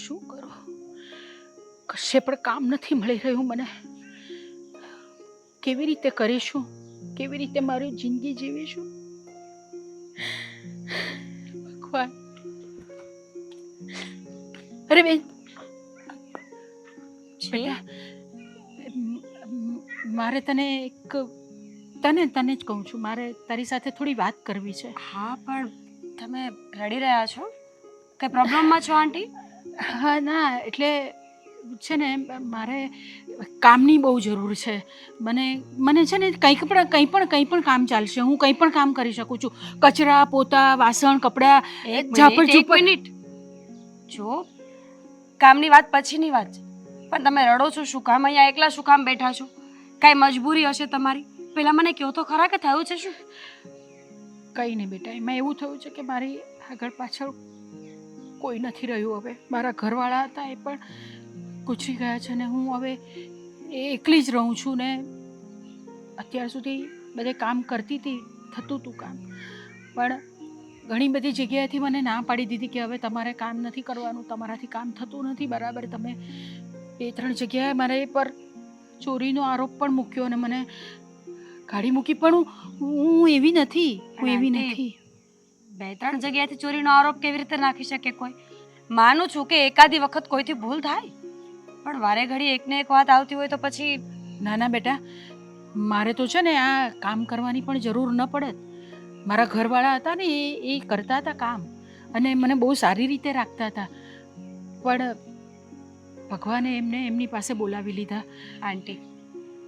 શું કરું? કશે પણ કામ નથી મળી રહ્યું મને. કેવી રીતે કરીશું? કેવી રીતે મારી જિંદગી જીવીશું? ભગવાન. અરે બેન, બેટા, મારે તને તને જ કહું છું, મારે તારી સાથે થોડી વાત કરવી છે. હા, પણ તમે રડી રહ્યા છો? કઈ પ્રોબ્લેમમાં છો આંટી? હા ના, એટલે છે ને મારે કામની બહુ જરૂર છે. મને છે ને કંઈ પણ કામ ચાલશે. હું કંઈ પણ કામ કરી શકું છું. કચરા પોતા, વાસણ, કપડાં, એક ઝાપડ મિનિટ. જો કામની વાત પછીની વાત છે, પણ તમે રડો છો શું કામ? અહીંયા એકલા શું કામ બેઠા છો? કાંઈ મજબૂરી હશે તમારી? પેલા મને કહો તો ખરા કે થયું છે શું? કંઈ નહીં બેટા, એમાં એવું થયું છે કે મારી આગળ પાછળ કોઈ નથી રહ્યું. હવે મારા ઘરવાળા હતા એ પણ ગુજરી ગયા છે ને હું હવે એકલી જ રહું છું ને અત્યાર સુધી બધે કામ કરતી હતી, થતું હતું કામ, પણ ઘણી બધી જગ્યાએથી મને ના પાડી દીધી કે હવે તમારે કામ નથી કરવાનું, તમારાથી કામ થતું નથી બરાબર. તમે 2-3 જગ્યાએ મારે પર ચોરીનો આરોપ પણ મૂક્યો અને મને ગાડી મૂકી, પણ હું એવી નથી. હું એવી નથી. 2-3 જગ્યાએથી ચોરીનો આરોપ કેવી રીતે નાખી શકે કોઈ? માનું છું કે એકાદી વખત કોઈથી ભૂલ થાય, પણ વારે ઘડી એકને એક વાત આવતી હોય તો પછી ના ના બેટા, મારે તો છે ને આ કામ કરવાની પણ જરૂર ન પડે. મારા ઘરવાળા હતા ને એ કરતા હતા કામ અને મને બહુ સારી રીતે રાખતા હતા, પણ ભગવાને એમને એમની પાસે બોલાવી લીધા. આંટી,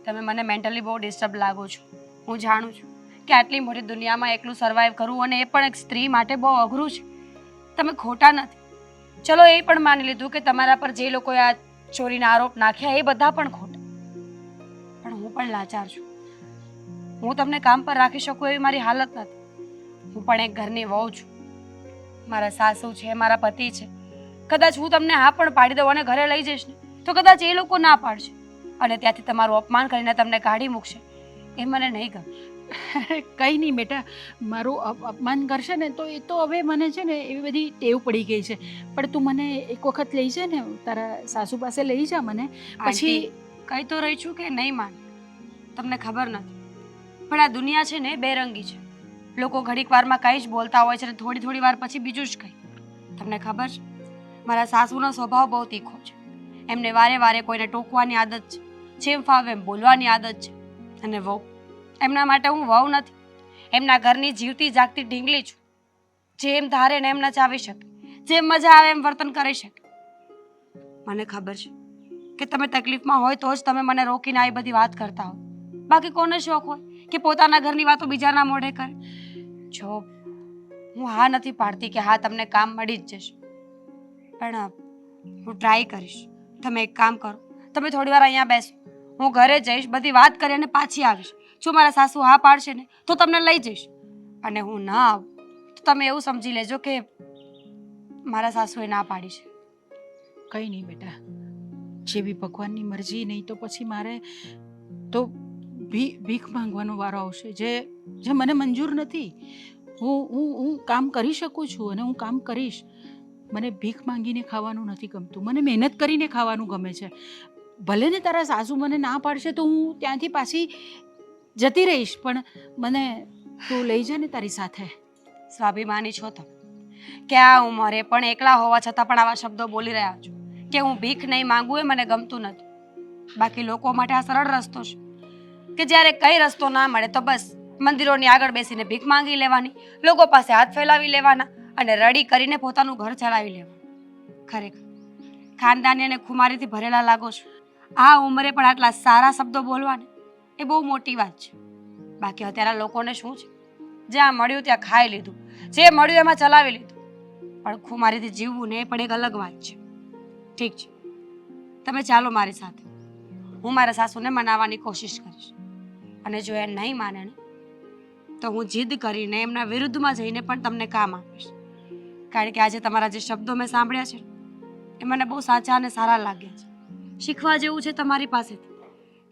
તમે મને મેન્ટલી બહુ ડિસ્ટર્બ લાગો છો. હું જાણું છું કે આટલી મોટી દુનિયામાં એકલું સર્વાઈવ કરવું અને એ પણ એક સ્ત્રી માટે બહુ અઘરું છે. તમે ખોટા નથી. ચલો એ પણ માની લીધું કે તમારા પર જે લોકોએ આ ચોરીના આરોપ નાખ્યા એ બધા પણ ખોટા, પણ હું પણ લાચાર છું. હું તમને કામ પર રાખી શકું એવી મારી હાલત નથી. હું પણ એક ઘરની વહુ છું. મારા સાસુ છે, મારા પતિ છે. કદાચ હું તમને હા પણ પાડી દઉં અને ઘરે લઈ જઈશ ને તો કદાચ એ લોકો ના પાડશે અને ત્યાંથી તમારું અપમાન કરીને તમને કાઢી મૂકશે. એ મને નહીં ગમે. કંઈ નહીં બેટા, મારું અપમાન કરશે ને તો એ તો હવે મને છે ને એવી બધી ટેવ પડી ગઈ છે. પણ તું મને એક વખત લઈ જા ને, તારા સાસુ પાસે લઈ જા મને. પછી કઈ તો રહી છું કે નહીં માન, તમને ખબર નથી, પણ આ દુનિયા છે ને બેરંગી છે. લોકો ઘડીક વારમાં કંઈ જ બોલતા હોય છે અને થોડી વાર પછી બીજું જ કંઈ. તમને ખબર છે, મારા સાસુનો સ્વભાવ બહુ તીખો છે. એમને વારે વારે કોઈને ટોકવાની આદત છે, જેમ ફાવે એમ બોલવાની આદત છે. અને વહુ, એમના માટે હું વહુ નથી, એમના ઘરની જીવતી જાગતી ઢીંગલી છું. જેમ ધારે ને એમ નચાવી શકે, જેમ મજા આવે એમ વર્તન કરી શકે. મને ખબર છે કે તમે તકલીફમાં હોય તો જ તમે મને રોકીને આવી બધી વાત કરતા હો. બાકી કોને શોખ હોય કે પોતાના ઘરની વાતો બીજાના મોઢે કરે? જો હું હા નથી પાડતી કે હા તમને કામ મળી જ જશે, પણ હું ટ્રાય કરીશ. તમે એક કામ કરો, તમે થોડી વાર અહીંયા બેસો, હું ઘરે જઈશ, બધી વાત કરી અને પાછી આવીશ. જો મારા સાસુ હા પાડશે ને તો તમને લઈ જઈશ, અને હું ના આવું તો તમે એવું સમજી લેજો કે મારા સાસુએ ના પાડી છે. કંઈ નહીં બેટા, જેવી ભગવાનની મરજી. નહીં તો પછી મારે તો ભીખ માંગવાનો વારો આવશે, જે મને મંજૂર નથી. હું કામ કરી શકું છું અને હું કામ કરીશ. મને ભીખ માંગીને ખાવાનું નથી ગમતું, મને મહેનત કરીને ખાવાનું ગમે છે. ભલે ને તારા સાસુ મને ના પાડશે તો હું ત્યાંથી પાછી જતી રહીશ, પણ મને તું લઈ જા ને તારી સાથે. સ્વાભિમાની છો તમે કે આ ઉંમરે પણ એકલા હોવા છતાં પણ આવા શબ્દો બોલી રહ્યા છો કે હું ભીખ નહીં માંગુ એ મને ગમતું નથી. બાકી લોકો માટે આ સરળ રસ્તો છે કે જ્યારે કઈ રસ્તો ના મળે તો બસ મંદિરોની આગળ બેસીને ભીખ માંગી લેવાની, લોકો પાસે હાથ ફેલાવી લેવાના અને રડી કરીને પોતાનું ઘર ચલાવી લેવાનું. ખરેખર ખાનદાની અને ખુમારીથી ભરેલા લાગો છો. આ ઉંમરે પણ આટલા સારા શબ્દો બોલવાને એ બહુ મોટી વાત છે. બાકી અત્યારે લોકોને શું છે, જ્યાં મળ્યું ત્યાં ખાઈ લીધું, જે મળ્યું એમાં ચલાવી લીધું. પણ ખુમારીથી જીવવું ને એ પણ એક અલગ વાત છે. ઠીક છે, તમે ચાલો મારી સાથે. હું મારા સાસુને મનાવવાની કોશિશ કરીશ, અને જો એ નહીં માને ને તો હું જીદ કરીને એમના વિરુદ્ધમાં જઈને પણ તમને કામ આપીશ. કારણ કે આજે તમારા જે શબ્દો મેં સાંભળ્યા છે એ મને બહુ સાચા અને સારા લાગ્યા છે. શીખવા જેવું છે તમારી પાસેથી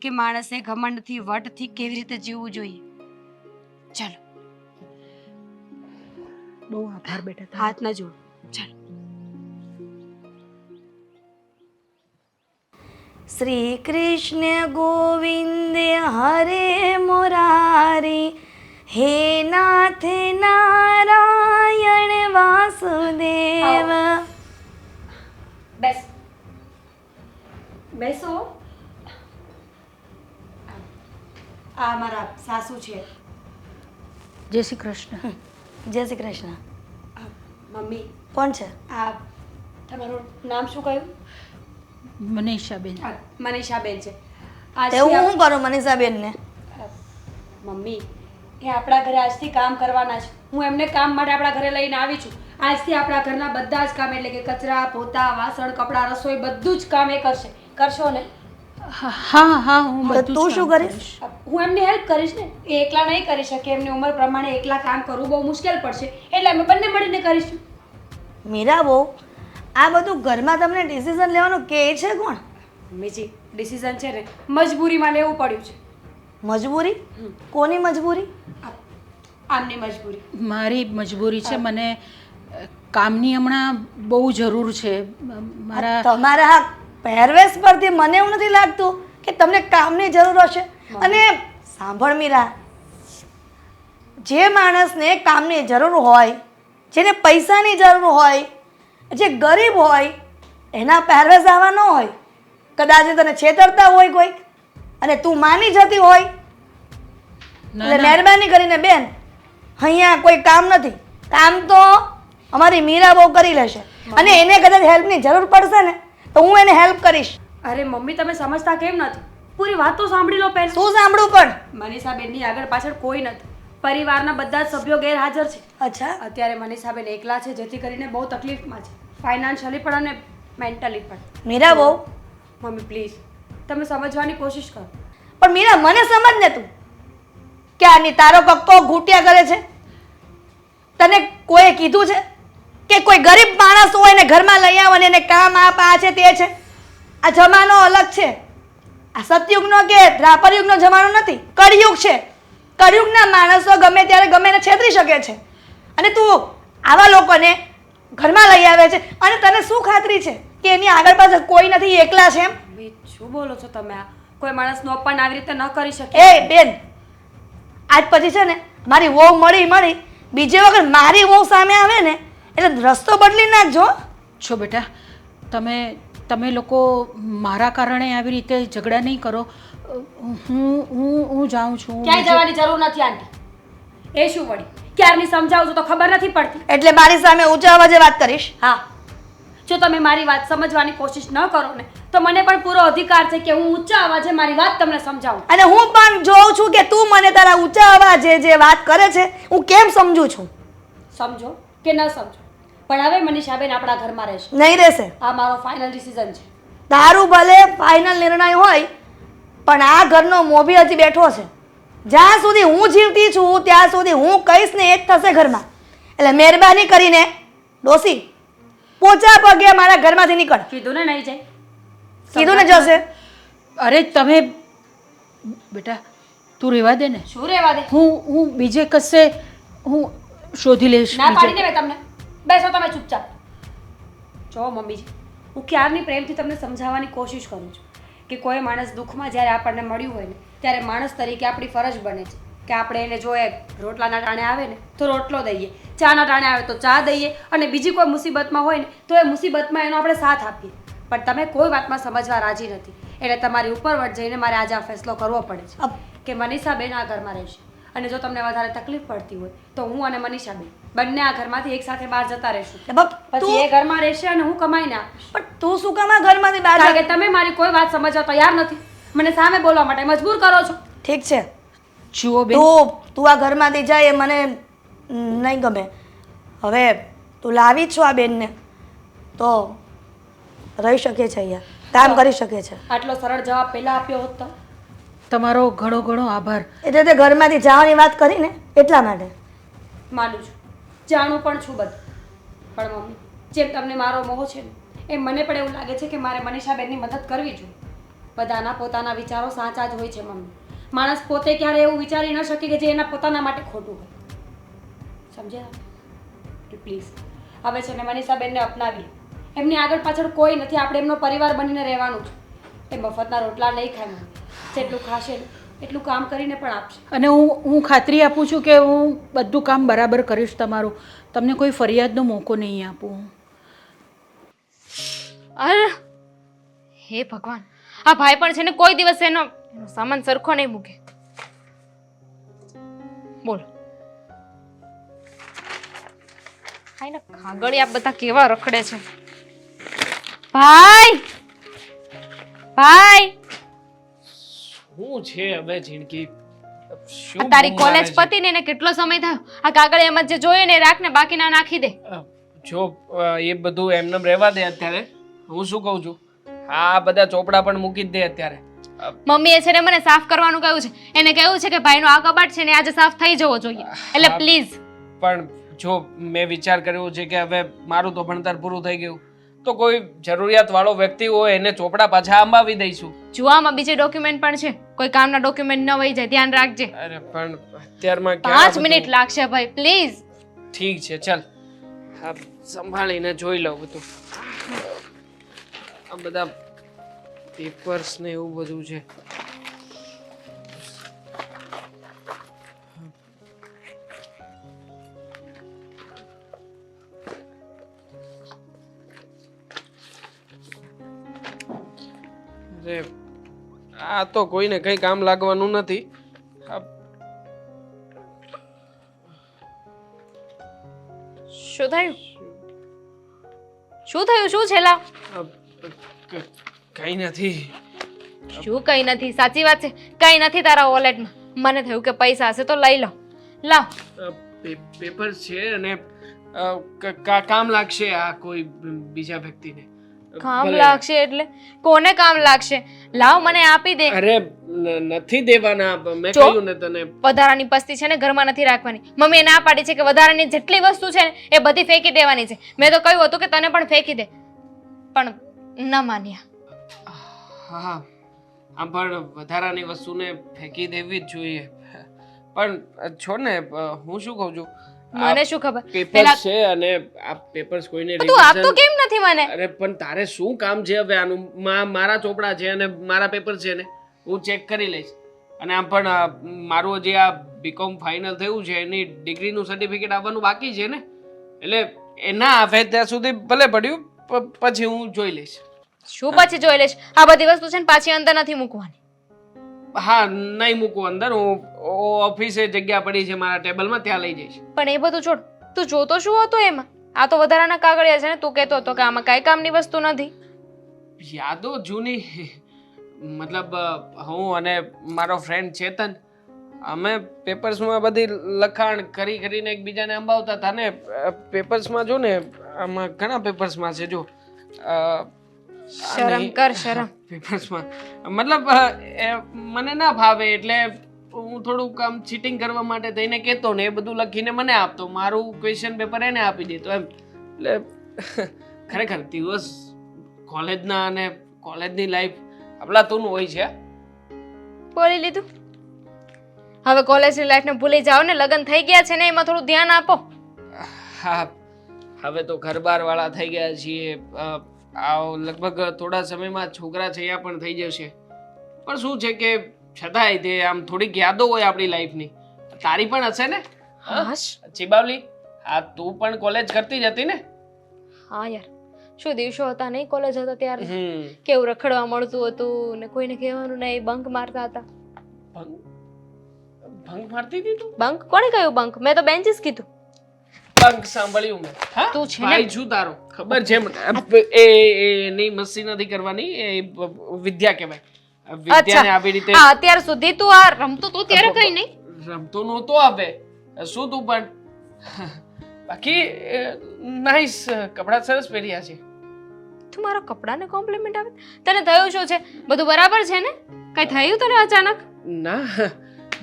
કે માણસે ઘમંડથી વટથી કેવી રીતે જીવવું જોઈએ. ચાલો. બહુ આભાર બેટા. હાથ ન જોડો. ચાલો. શ્રી કૃષ્ણ ગોવિંદ હરે મુરારી, હે નાથ નારાયણ વાસુદેવ. બેસ બેસો. આ મારા સાસુ છે. જય શ્રી કૃષ્ણ. જય શ્રી કૃષ્ણ. મમ્મી કોણ છે? આ તમારું નામ શું કહ્યું? મનીષાબેન. મનીષાબેન છે. તે હું શું કરું મનીષાબેનને? મમ્મી એ આપણા ઘરે આજથી કામ કરવાના છે. હું એમને કામ માટે આપણા ઘરે લઈને આવી છું. આજથી આપણા ઘરના બધા જ કામ એટલે કે કચરા પોતા વાસણ કપડાં રસોઈ બધું જ કામ એ કરશે. કરશો ને? હા હા હું તો બધું તું જ શું કામ કરીશ? હું એમની હેલ્પ કરીશ ને. એ એકલા નહીં કરી શકે. એમની ઉંમર પ્રમાણે એકલા કામ કરવું બહુ મુશ્કેલ પડશે એટલે અમે બંને મળીને કરીશું. મીરા બહુ આ બધું ઘરમાં તમને ડિસિઝન લેવાનું કે છે કોણ? મમ્મીજી ડિસિઝન છે ને મજબૂરીમાં લેવું પડ્યું છે. મજબૂરી? કોની મજબૂરી? આમની મજબૂરી. મારી મજબૂરી છે. મને કામની હમણાં બહુ જરૂર છે. મારા તમારા પહેરવેશ પરથી મને એવું નથી લાગતું કે તમને કામની જરૂર હશે. અને સાંભળ મીરા, જે માણસને કામની જરૂર હોય, જેને પૈસાની જરૂર હોય, જે ગરીબ હોય, એના પહેરવેશ આવા ન હોય. કદાચ તને છેતરતા હોય કોઈક અને તું માની જતી હોય. ના, એટલે ના. મહેરબાની કરીને બેન, અહીંયા કોઈ કામ નથી. કામ તો અમારી મીરા બહુ કરી લેશે. અને એને કદાચ હેલ્પની જરૂર પડશે ને તો હું એને હેલ્પ કરીશ. અરે મમ્મી તમે સમજતા કેમ નથી? પૂરી વાત તો સાંભળી લો પહેલા. શું સાંભળું પણ? મનીષાબેનની આગળ પાછળ કોઈ નથી. પરિવારના બધા જ સભ્યો ગેરહાજર છે. અચ્છા, અત્યારે મનીષાબેન એકલા છે જેથી કરીને બહુ તકલીફમાં છે. ફાઇનાન્શિયલી પણ અને મેન્ટલી પણ. મીરા બહુ મમ્મી પ્લીઝ તમે સમજવાની કોશિશ કરો. પણ મીરા મને સમજ ને તું કે આની તારો કક્કો ઘૂંટ્યા કરે છે. તને કોઈએ કીધું છે કે કોઈ ગરીબ માણસ હોય ને ઘરમાં લઈ આવો ને એને કામ આપ, આ છે તે છે? આ જમાનો અલગ છે. આ સતયુગનો કે દ્વાપરયુગનો જમાનો નથી, કળિયુગ છે. કળિયુગના માણસો ગમે ત્યારે ગમે એને છેતરી શકે છે. અને તું આવા લોકોને ઘરમાં લઈ આવે છે અને તને શું ખાતરી છે કે એની આગળ પાછળ કોઈ નથી, એકલા છે એમ? મમ્મી શું બોલો છો તમે? આ કોઈ માણસનું અપમાન આવી રીતે ન કરી શકે. એ બેન, આજ પછી છે ને મારી વહુ મળી બીજે વખત મારી વહુ સામે આવે ને એટલે રસ્તો બદલી નાખજો. છો બેટા, તમે લોકો મારા કારણે આવી રીતે ઝઘડા નહીં કરો. હું જાઉં છું. ક્યાંય જવાની જરૂર નથી આંટી. એ શું વળી ક્યારની સમજાવું છું તો ખબર નથી પડતી. એટલે મારી સામે ઊંચા અવાજે વાત કરીશ? હા, જો તમે મારી વાત સમજવાની કોશિશ ન કરો ને તો મને પણ પૂરો અધિકાર છે કે હું ઊંચા અવાજે મારી વાત તમને સમજાવું. અને હું પણ જોઉં છું કે તું મને તારા ઊંચા અવાજે જે વાત કરે છે હું કેમ સમજુ છું. સમજો કે ન સમજો પણ હવે મનીષાબેન આપણા ઘરમાં રહેશે. નહીં રહેશે. આ મારો ફાઇનલ ડિસિઝન છે. તારું ભલે ફાઇનલ નિર્ણય હોય પણ આ ઘરનો મોભી હજી બેઠો છે. જ્યાં સુધી હું જીવતી છું ત્યાં સુધી હું કહીશ ને એ જ થશે ઘરમાં. એટલે મહેરબાની કરીને ડોસી પોચા પગે મારા ઘરમાંથી નીકળ. કીધું ને નહીં જાય. કીધું ને જશે. અરે તમે બેટા તું રહેવા દે ને. શું રહેવા દે? હું બીજે કશે હું શોધી લઈશ. ના બીજે. પાડી દે તમને. બેસો તમે ચૂપચાપ. જો મમ્મીજી, હું ક્યારની પ્રેમથી તમને સમજાવવાની કોશિશ કરું છું કે કોઈ માણસ દુઃખમાં જ્યારે આપણને મળ્યું હોય ને ત્યારે માણસ તરીકે આપણી ફરજ બને છે કે આપણે એને જો એ રોટલાના ટાણે આવે ને તો રોટલો દઈએ, ચાના ટાણે આવે તો ચા દઈએ અને બીજી કોઈ મુસીબતમાં હોય ને તો એ મુસીબતમાં એનો આપણે સાથ આપીએ. પણ તમે કોઈ વાતમાં સમજવા રાજી નથી એટલે તમારી ઉપરવટ જઈને મારે આજે આ ફેસલો કરવો પડે છે કે મનીષાબેન આ ઘરમાં રહેશે. અને જો તમને વધારે તકલીફ પડતી હોય તો હું અને મનીષાબેન બંને આ ઘરમાંથી એકસાથે બહાર જતા રહીશું. પછી એ ઘરમાં રહેશે અને હું કમાઈને આપીશ. પણ તું શું કામ આ ઘરમાંથી બહાર કારણ કે તમે મારી કોઈ વાત સમજવા તૈયાર નથી. મને સામે બોલવા માટે મજબૂર કરો છો. ઠીક છે, જુઓ બેન, તું આ ઘરમાંથી જાય એ મને નહીં ગમે. હવે તું લાવી જ છો આ બેનને તો રહી શકે છે, અહીંયા કામ કરી શકે છે. આટલો સરળ જવાબ પહેલા આપ્યો હોત તો. તમારો ઘણો ઘણો આભાર. એટલે તે ઘરમાંથી જવાની વાત કરી ને એટલા માટે. માનું છું, જાણું પણ છું બધું. પણ મમ્મી, જેમ તમને મારો મોહ છે ને એમ મને પણ એવું લાગે છે કે મારે મનીષાબેનની મદદ કરવી જોઈએ. બધાના પોતાના વિચારો સાચા જ હોય છે મમ્મી. માણસ પોતે ક્યારે એવું વિચારી ન શકે કે જે એના પોતાના માટે ખોટું હોય. સમજ્યા? પ્લીઝ હવે છે ને મનીષાબેનને અપનાવીએ. એમની આગળ પાછળ કોઈ નથી, આપણે એમનો પરિવાર બનીને રહેવાનું છે. એ મફતના રોટલા નહીં ખાય મમ્મી. જેટલું ખાશે ને એટલું કામ કરીને પણ આપશે. અને હું ખાતરી આપું છું કે હું બધું કામ બરાબર કરીશ તમારું. તમને કોઈ ફરિયાદનો મોકો નહીં આપું. અરે હે ભગવાન, આ ભાઈ પણ છે ને કોઈ દિવસ એનો સામાન સરખો નહીં મૂકે. બોલો ખાઈને ખાગળિયા બધા કેવા રખડે છે. ભાઈ ભાઈ, શું છે હવે જિંદગી? શું તારી બૂમ મારે કોલેજ છે? પતી ને કેટલો સમય થયો? આ કાગળિયામાં જે જોઈએ ને રાખ ને બાકીના નાખી દે. જો એ બધું એમનેમ રહેવા દે અત્યારે. હું શું કહું છું, આ બધા ચોપડા પણ મૂકી જ દે અત્યારે. મમ્મીએ છે ને મને સાફ કરવાનું કહ્યું છે. એને કહ્યું છે કે ભાઈનો આ કબાટ છે ને આજે સાફ થઈ જવો જોઈએ. એટલે હા. પ્લીઝ. પણ જો મેં વિચાર કર્યો છે કે હવે મારું તો ભણતર પૂરું થઈ ગયું, તો કોઈ જરૂરિયાત વાળો વ્યક્તિ હોય એને ચોપડા પાછા અંબાવી દઈશું. જોવામાં બીજે ડોક્યુમેન્ટ પણ છે. કોઈ કામના ડોક્યુમેન્ટ ન વહી જાય, ધ્યાન રાખજે. અરે પણ અત્યારમાં ક્યાં 5 બધું? મિનિટ લાગશે ભાઈ, પ્લીઝ. ઠીક છે, ચાલ હા સંભાળીને જોઈ લઉં બધું. આ બધા પેપર્સ ને એવું બધું છે. અરે આ તો કોઈને કઈ કામ લાગવાનું નથી. આ શું થયું? શું થયું? શું છેલા? કઈ નથી. શું કઈ નથી? સાચી વાત છે, કઈ નથી તારા વોલેટમાં. મને થયું કે પૈસા હશે તો લઈ લો. લાવ. પેપર છે અને કામ લાગશે આ કોઈ બીજા વ્યક્તિને. કામ ભલે. લાગશે એટલે કોને કામ લાગશે? લાવ મને આપી દે. અરે નથી દેવાના. મેં જો. કહ્યું ને તને. વધારાની પસ્તી છે ને ઘરમાં નથી રાખવાની. મમ્મીએ ના પાડી છે કે વધારાની જેટલી વસ્તુ છે ને એ બધી ફેંકી દેવાની છે. મેં તો કહ્યું હતું કે તને પણ ફેંકી દે, પણ ન માન્યા. હા આમ પણ વધારાની વસ્તુને ફેંકી દેવી જ જોઈએ. પણ છો ને હું શું કહું છું, મને શું ખબર? પેપર્સ પેલા છે અને આ પેપર્સ કોઈને તું આપતો revision- કેમ નથી મને? અરે પણ તારે શું કામ છે હવે આનું? મારા ચોપડા છે અને મારા પેપર છે ને હું ચેક કરી લઈશ. અને આમ પણ મારું હજી આ બીકોમ ફાઇનલ થયું છે, એની ડિગ્રીનું સર્ટિફિકેટ આવવાનું બાકી છે ને, એટલે એ ના આવે ત્યાં સુધી ભલે પડ્યું, પછી હું જોઈ લઈશ. શું પછી જોઈ લઈશ? આ બધી વસ્તુ છે ને પાછી અંદર નથી મૂકવાની. હા નહીં મૂકું અંદર. હું ઓફિસે જગ્યા પડી છે મારા ટેબલમાં, ત્યાં લઈ જઈશ. પણ એ બધું છોડ. તું જોતો શું હતો એમાં? આ તો વધારાના કાગળિયા છે ને. તું કહેતો હતો કે આમાં કઈ કામની વસ્તુ નથી. યાદો જૂની. મતલબ હું અને મારો ફ્રેન્ડ ચેતન, અમે પેપર્સમાં બધી લખાણ કરીને એકબીજાને અંબાવતા હતા ને. પેપર્સમાં જો ને, આમાં ઘણા પેપર્સમાં છે જો. શરમ કર, શરમ. પેપર્સમાં મતલબ મને ના ફાવે એટલે હું થોડુંક આમ ચીટિંગ કરવા માટે થઈને કહેતો ને એ બધું લખીને મને આપતો. મારું ક્વેશ્ચન પેપર એને આપી દેતો એમ. એટલે ખરેખર દિવસ કોલેજના અને કોલેજની લાઈફ અબલાતુનું હોય છે. બોલી લીધું. હવે કોલેજની લાઈફને ભૂલી જાઓ ને. લગ્ન થઈ ગયા છે ને, એમાં થોડું ધ્યાન આપો. હા હવે તો ઘરબાર વાળા થઈ ગયા છીએ. આ લગભગ થોડા સમયમાં છોકરા છૈયા પણ થઈ જશે. પણ શું છે કે છતાંય તે આમ થોડીક યાદો હોય આપણી લાઈફની. તારી પણ હશે ને? હાશ. ચિબાવલી, હા તું પણ કોલેજ કરતી જ હતી ને? હા યાર, શું દિવસો હતા નહીં કોલેજ હતા ત્યારે? હમ. કેવું રખડવા મળતું હતું ને કોઈને કહેવાનું નહીં. બંક મારતા હતા. ભંગ મારતી હતી તું? બંક કોણે કહ્યું બંક? મેં તો બેન્ચીસ કીધું. ભંગ સાંભળ્યું મેં. હા તું છે ને? ભાઈ છું તારો, ખબર છે મને. એની મસ્તી નથી કરવાની. એ વિદ્યા કહેવાય. વિદ્યાને આવી રીતે હા, અત્યાર સુધી તું આ રમતો તો ત્યારે કઈ નહીં. રમતો નહોતો આવે. શું તું પણ બાકી નાઈસ કપડા સરસ પહેર્યા છે. તું મારા કપડાને કોમ્પ્લિમેન્ટ આપે? તને થયું શું છે? બધું બરાબર છે ને? કઈ થયું તને અચાનક? ના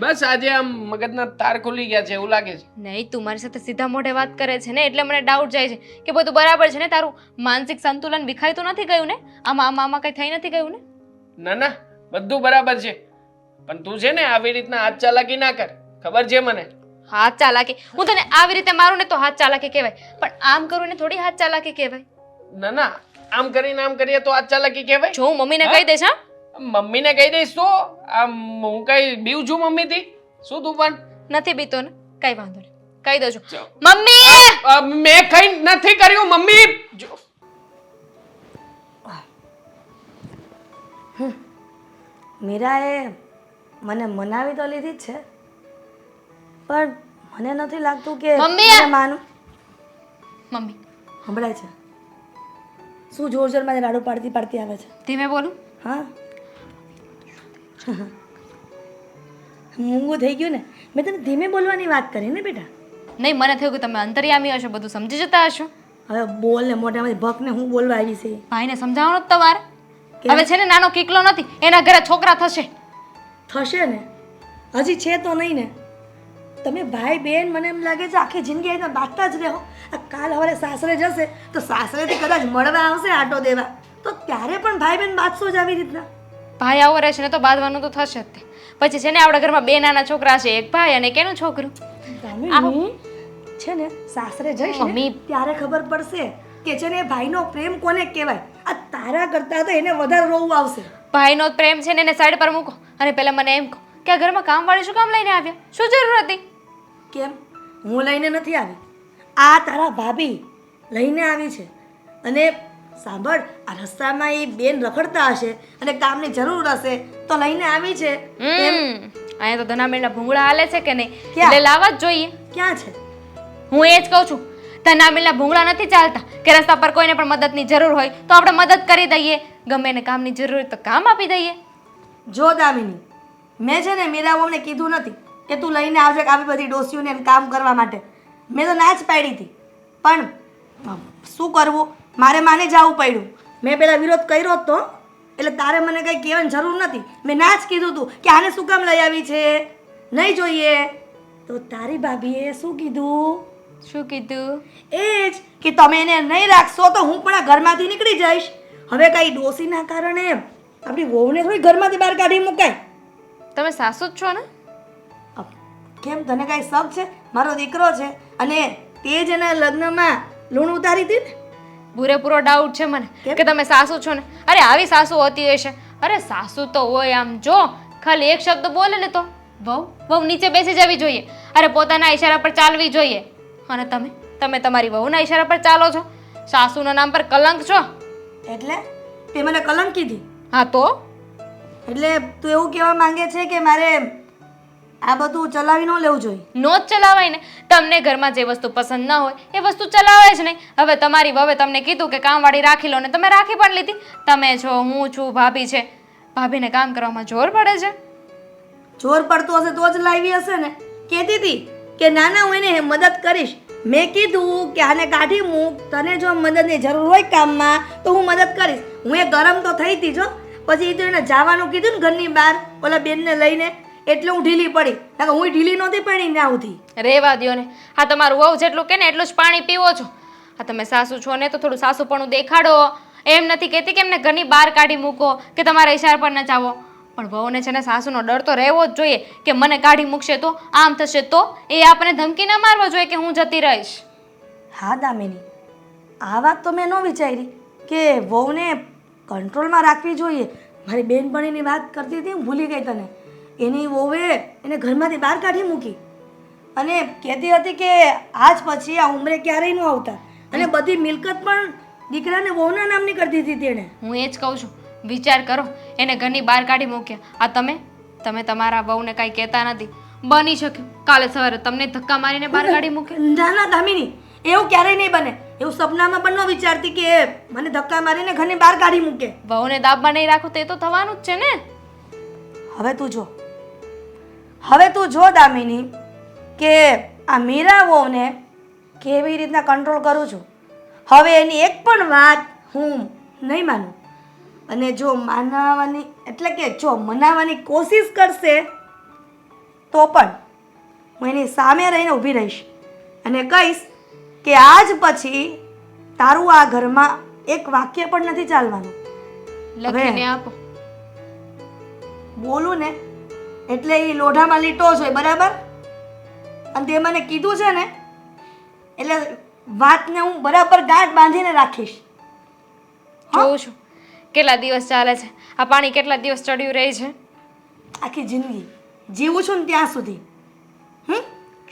બસ આજે આમ મગજના તાર ખુલી ગયા છે એવું લાગે છે. નહીં, તું મારી સાથે સીધા મોઢે વાત કરે છે ને, એટલે મને ડાઉટ જાય છે કે બધું બરાબર છે ને. તારું માનસિક સંતુલન વિખાય તો નથી ગયું ને? આમાં કઈ થઈ નથી ગયું ને? ના ના બધું બરાબર છે. પણ તું છે ને આવી રીતના હાથ ચાલાકી ના કર, ખબર છે મને. હાથ ચાલાકી? હું તને આવી રીતે મારું ને તો હાથ ચાલાકી કહેવાય, પણ આમ કરું ને થોડી હાથ ચાલાકી કહેવાય. ના ના આમ કરીને આમ કરીએ તો હાથ ચાલાકી કહેવાય. જો હું મમ્મીને કહી દઈશ. હા, મમ્મીને કહી દઈશ તો હું કઈ બીવ છું મમ્મીથી શું તું પણ નથી બીતો ને કઈ વાંધો નહીં કહી દઉં છું જાઓ. મમ્મી મેં કઈ નથી કર્યું મમ્મી જો. મીરાએ મને મનાવી તો લીધી જ છે, પણ મને નથી લાગતું કે મમ્મી! મને માનું. મમ્મી સંભળાય છે શું જોર જોર મને રાડું પાડતી પાડતી આવે છે? ધીમે બોલું હા મૂંગું થઈ ગયું ને. મેં તને ધીમે બોલવાની વાત કરી ને બેટા. નહીં મને થયું કે તમે અંતર્યામી હશો બધું સમજી જતા હશો હવે બોલ ને મોઢામાંથી ભકને હું બોલવા આવી છે. ભાઈને સમજાવવાનું જ તમારે કેમ? હવે છે ને નાનો કીકલો નથી એના ઘરે છોકરા થશે થશે ને, હજી છે તો નહીં ને. તમે ભાઈ બેન મને એમ લાગે છે આખી જિંદગી આ રીતના બાંધતા જ રહો. આ કાલ સવારે સાસરે જશે તો સાસરેથી કદાચ મળવા આવશે આટો દેવા, તો ત્યારે પણ ભાઈ બેન બાંધશો જ આવી રીતના. ભાઈ આવો રહેશે ને તો બાંધવાનું તો થશે જ તે. પછી છે ને આપણા ઘરમાં બે નાના છોકરા છે એક ભાઈ અને કેનું છોકરું દામિની, છે ને સાસરે જઈશ ને મમ્મી. ત્યારે ખબર પડશે કે છે ને ભાઈનો પ્રેમ કોને કહેવાય. આ તારા કરતા તો એને વધારે રોવું આવશે. ભાઈનો જ પ્રેમ છે ને એને સાઈડ પર મૂકો અને પહેલા મને એમ કહો કે આ ઘરમાં કામવાળી શું કામ લઈને આવ્યા, શું જરૂર હતી? કેમ હું લઈને નથી આવી, આ તારા ભાભી લઈને આવી છે. અને સાંભળ, આ રસ્તામાં એ બેન રખડતા હશે અને કામની જરૂર હશે તો લઈને આવી છે. અહીંયા તો ધનામેળના ભૂંગળા હાલે છે કે નહીં ક્યાં? એટલે લાવવા જ જોઈએ. ક્યાં છે? હું એ જ કહું છું ધનામેળના ભૂંગળા નથી ચાલતા કે રસ્તા પર કોઈને પણ મદદની જરૂર હોય તો આપણે મદદ કરી દઈએ, ગમે એને કામની જરૂર હોય તો કામ આપી દઈએ. જો દામિની, મેં છે ને મીરાઓને કીધું નથી કે તું લઈને આવજે આવી બધી ડોસીઓને એમ કામ કરવા માટે. મેં તો ના જ પાડી હતી, પણ શું કરવું, મારે માને જવું પડ્યું. મેં પેલા વિરોધ કર્યો જ તો, એટલે તારે મને કંઈ કહેવાની જરૂર નથી. મેં ના જ કીધું હતું કે આને શું કામ લઈ આવી છે, નહીં જોઈએ. તો તારી ભાભીએ શું કીધું? શું કીધું? એ જ કે તમે એને નહીં રાખશો તો હું પણ આ ઘરમાંથી નીકળી જઈશ. હવે કઈ ડોસીના કારણે આપણી વહુને થોડી ઘરમાંથી બહાર કાઢી મુકાય. તમે સાસુ જ છો ને? કેમ તને કાંઈ શક છે? મારો દીકરો છે અને તે જ એના લગ્નમાં લૂણ ઉતારી હતી ને. પૂરેપૂરો ડાઉટ છે મને કેમ? કે તમે સાસુ છો ને. અરે આવી સાસુ હોતી હશે. અરે સાસુ તો હોય આમ જો ખાલી એક શબ્દ બોલે ને તો વહુ વહુ નીચે બેસી જવી જોઈએ. અરે પોતાના ઈશારા પર ચાલવી જોઈએ. અને તમે તમારી વહુના ઈશારા પર ચાલો છો. સાસુના નામ પર કલંક છો. એટલે તે મને કલંક કીધી. હા તો એટલે તું એવું કહેવા માંગે છે કે મારે આ બધું ચલાવી ન લેવું જોઈએ? નો જ ચલાવાય ને. તમને ઘરમાં જે વસ્તુ પસંદ ન હોય એ વસ્તુ ચલાવાય જ નહીં. હવે તમારી વહુએ તમને કીધું કે કામવાળી રાખી લો ને તમે રાખી પણ લીધી. તમે છો, હું છું, ભાભી છે. ભાભીને કામ કરવામાં જોર પડે છે. જોર પડતું હશે તો જ લાવી હશે ને. કહેતી હતી કે ના ના હું એને મદદ કરીશ. મેં કીધું કે આને કાઢી મૂક, તને જો મદદની જરૂર હોય કામમાં તો હું મદદ કરીશ. હું એ ગરમ તો થઈ હતી જો, પછી તો એને જવાનું કીધું ને ઘરની બહાર ઓલા બેનને લઈને, એટલે હું ઢીલી પડી. કારણ કે હું ઢીલી નહોતી પડી ને આવતી. રેવા દ્યો ને. હા તમારું વહુ જેટલું કે ને એટલું જ પાણી પીવો છો. હા તમે સાસુ છો ને તો થોડું સાસુપણું દેખાડો. એમ નથી કહેતી કે એમને ઘરની બહાર કાઢી મૂકો કે તમારા ઈશારા પર ન ચાવો, પણ વહુને છે ને સાસુનો ડર તો રહેવો જ જોઈએ કે મને કાઢી મૂકશે તો આમ થશે તો એ આપણને ધમકી ના મારવા જોઈએ કે હું જતી રહીશ. હા દામિની, આ વાત તો મેં ન વિચારી કે વહુને કંટ્રોલમાં રાખવી જોઈએ. મારી બેનપણીની વાત કરતી હતી, હું ભૂલી ગઈ તને. એની વહુએ એને ઘરમાંથી બહાર કાઢી મૂકી અને કહેતી હતી કે આજ પછી આ ઉંમરે ક્યારેય ન આવતા, અને બધી મિલકત પણ દીકરાને વહુના નામની કરી દીધી તેણે. હું એ જ કહું છું વિચાર કરો. એને ઘરની બહાર કાઢી મૂક્યા. આ તમે તમારા વહુને કાંઈ કહેતા નથી. બની શકે કાલે સવારે તમને ધક્કા મારીને બહાર કાઢી મૂકે. ના ના દામિની, એવું ક્યારેય નહીં બને. એવું સપનામાં પણ ન વિચારતી કે મને ધક્કા મારીને ઘરની બહાર કાઢી મૂકે. વહુને દાબમાં નહીં રાખો તો એ તો થવાનું જ છે ને. હવે તું જો દામિની કે આ મીરા વહુને કેવી રીતના કંટ્રોલ કરું છું. હવે એની એક પણ વાત હું નહીં માનું. અને જો માનવાની એટલે કે જો મનાવવાની કોશિશ કરશે તો પણ હું એની સામે રહીને ઊભી રહીશ અને કહીશ કે આજ પછી તારું આ ઘરમાં એક વાક્ય પણ નથી ચાલવાનું. લખીને આપો. બોલું ને એટલે એ લોઢામાં લીટો છે, બરાબર? અને તે મને કીધું છે ને એટલે વાતને હું બરાબર ગાંઠ બાંધીને રાખીશ. જોઉં છું કેટલા દિવસ ચાલે છે, આ પાણી કેટલા દિવસ ચડ્યું રહે છે. આખી જિંદગી જીવું છું ને ત્યાં સુધી.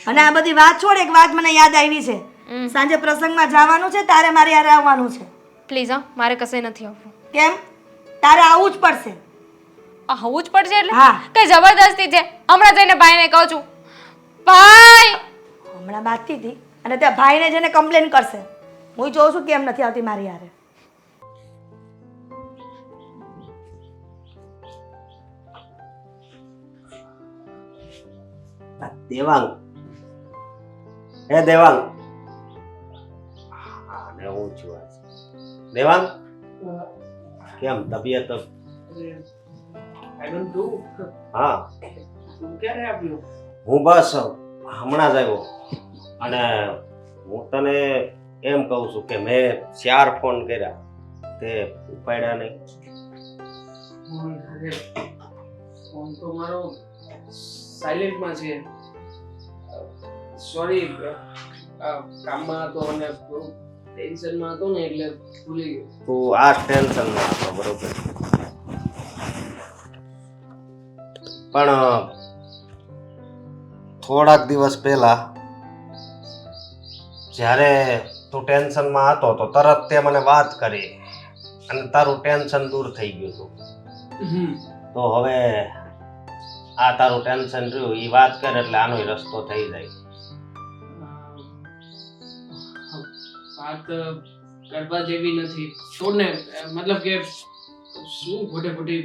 અને આ બધી વાત છોડ, એક વાત મને યાદ આવી છે. સાંજે પ્રસંગમાં જવાનું છે, તારે મારે યારે આવવાનું છે. પ્લીઝ હા, મારે કશે નથી આવવું. કેમ? તારે આવવું જ પડશે. આવું જ પડશે એટલે હા. કઈ જબરદસ્તી છે? હમણાં જઈને ભાઈને કહું છું, ભાઈ હમણાં બાકી હતી અને ત્યાં ભાઈને જઈને કમ્પ્લેન કરશે. હું જોઉં છું કેમ નથી આવતી મારી યારે. દેવાંગ, હે દેવાંગ, અને હું છું આજ. દેવાંગ, કેમ તબિયત? હા, તું ક્યારે આવ્યો? હું બસ હમણાં જ આવ્યો. અને હું તને એમ કહું છું કે મેં 4 ફોન કર્યા, તે ઉપાડ્યા નહીં. ફોન તો મારો સાયલેન્ટમાં છે. સોરી, કામમાં હતો અને થોડું ટેન્શનમાં હતો ને એટલે ભૂલી ગયો. તું આ ટેન્શનમાં હતો, બરોબર. પણ થોડાક દિવસ પહેલા જ્યારે તું ટેન્શનમાં હતો તો તરત તે મને વાત કરી અને તારું ટેન્શન દૂર થઈ ગયું હતું. તો હવે આ તારું ટેન્શન રહ્યું એ વાત કર એટલે આનો રસ્તો થઈ જાય. વાત કરવા જેવી નથી, છોડને. મતલબ કે શું ખોટે ખોટી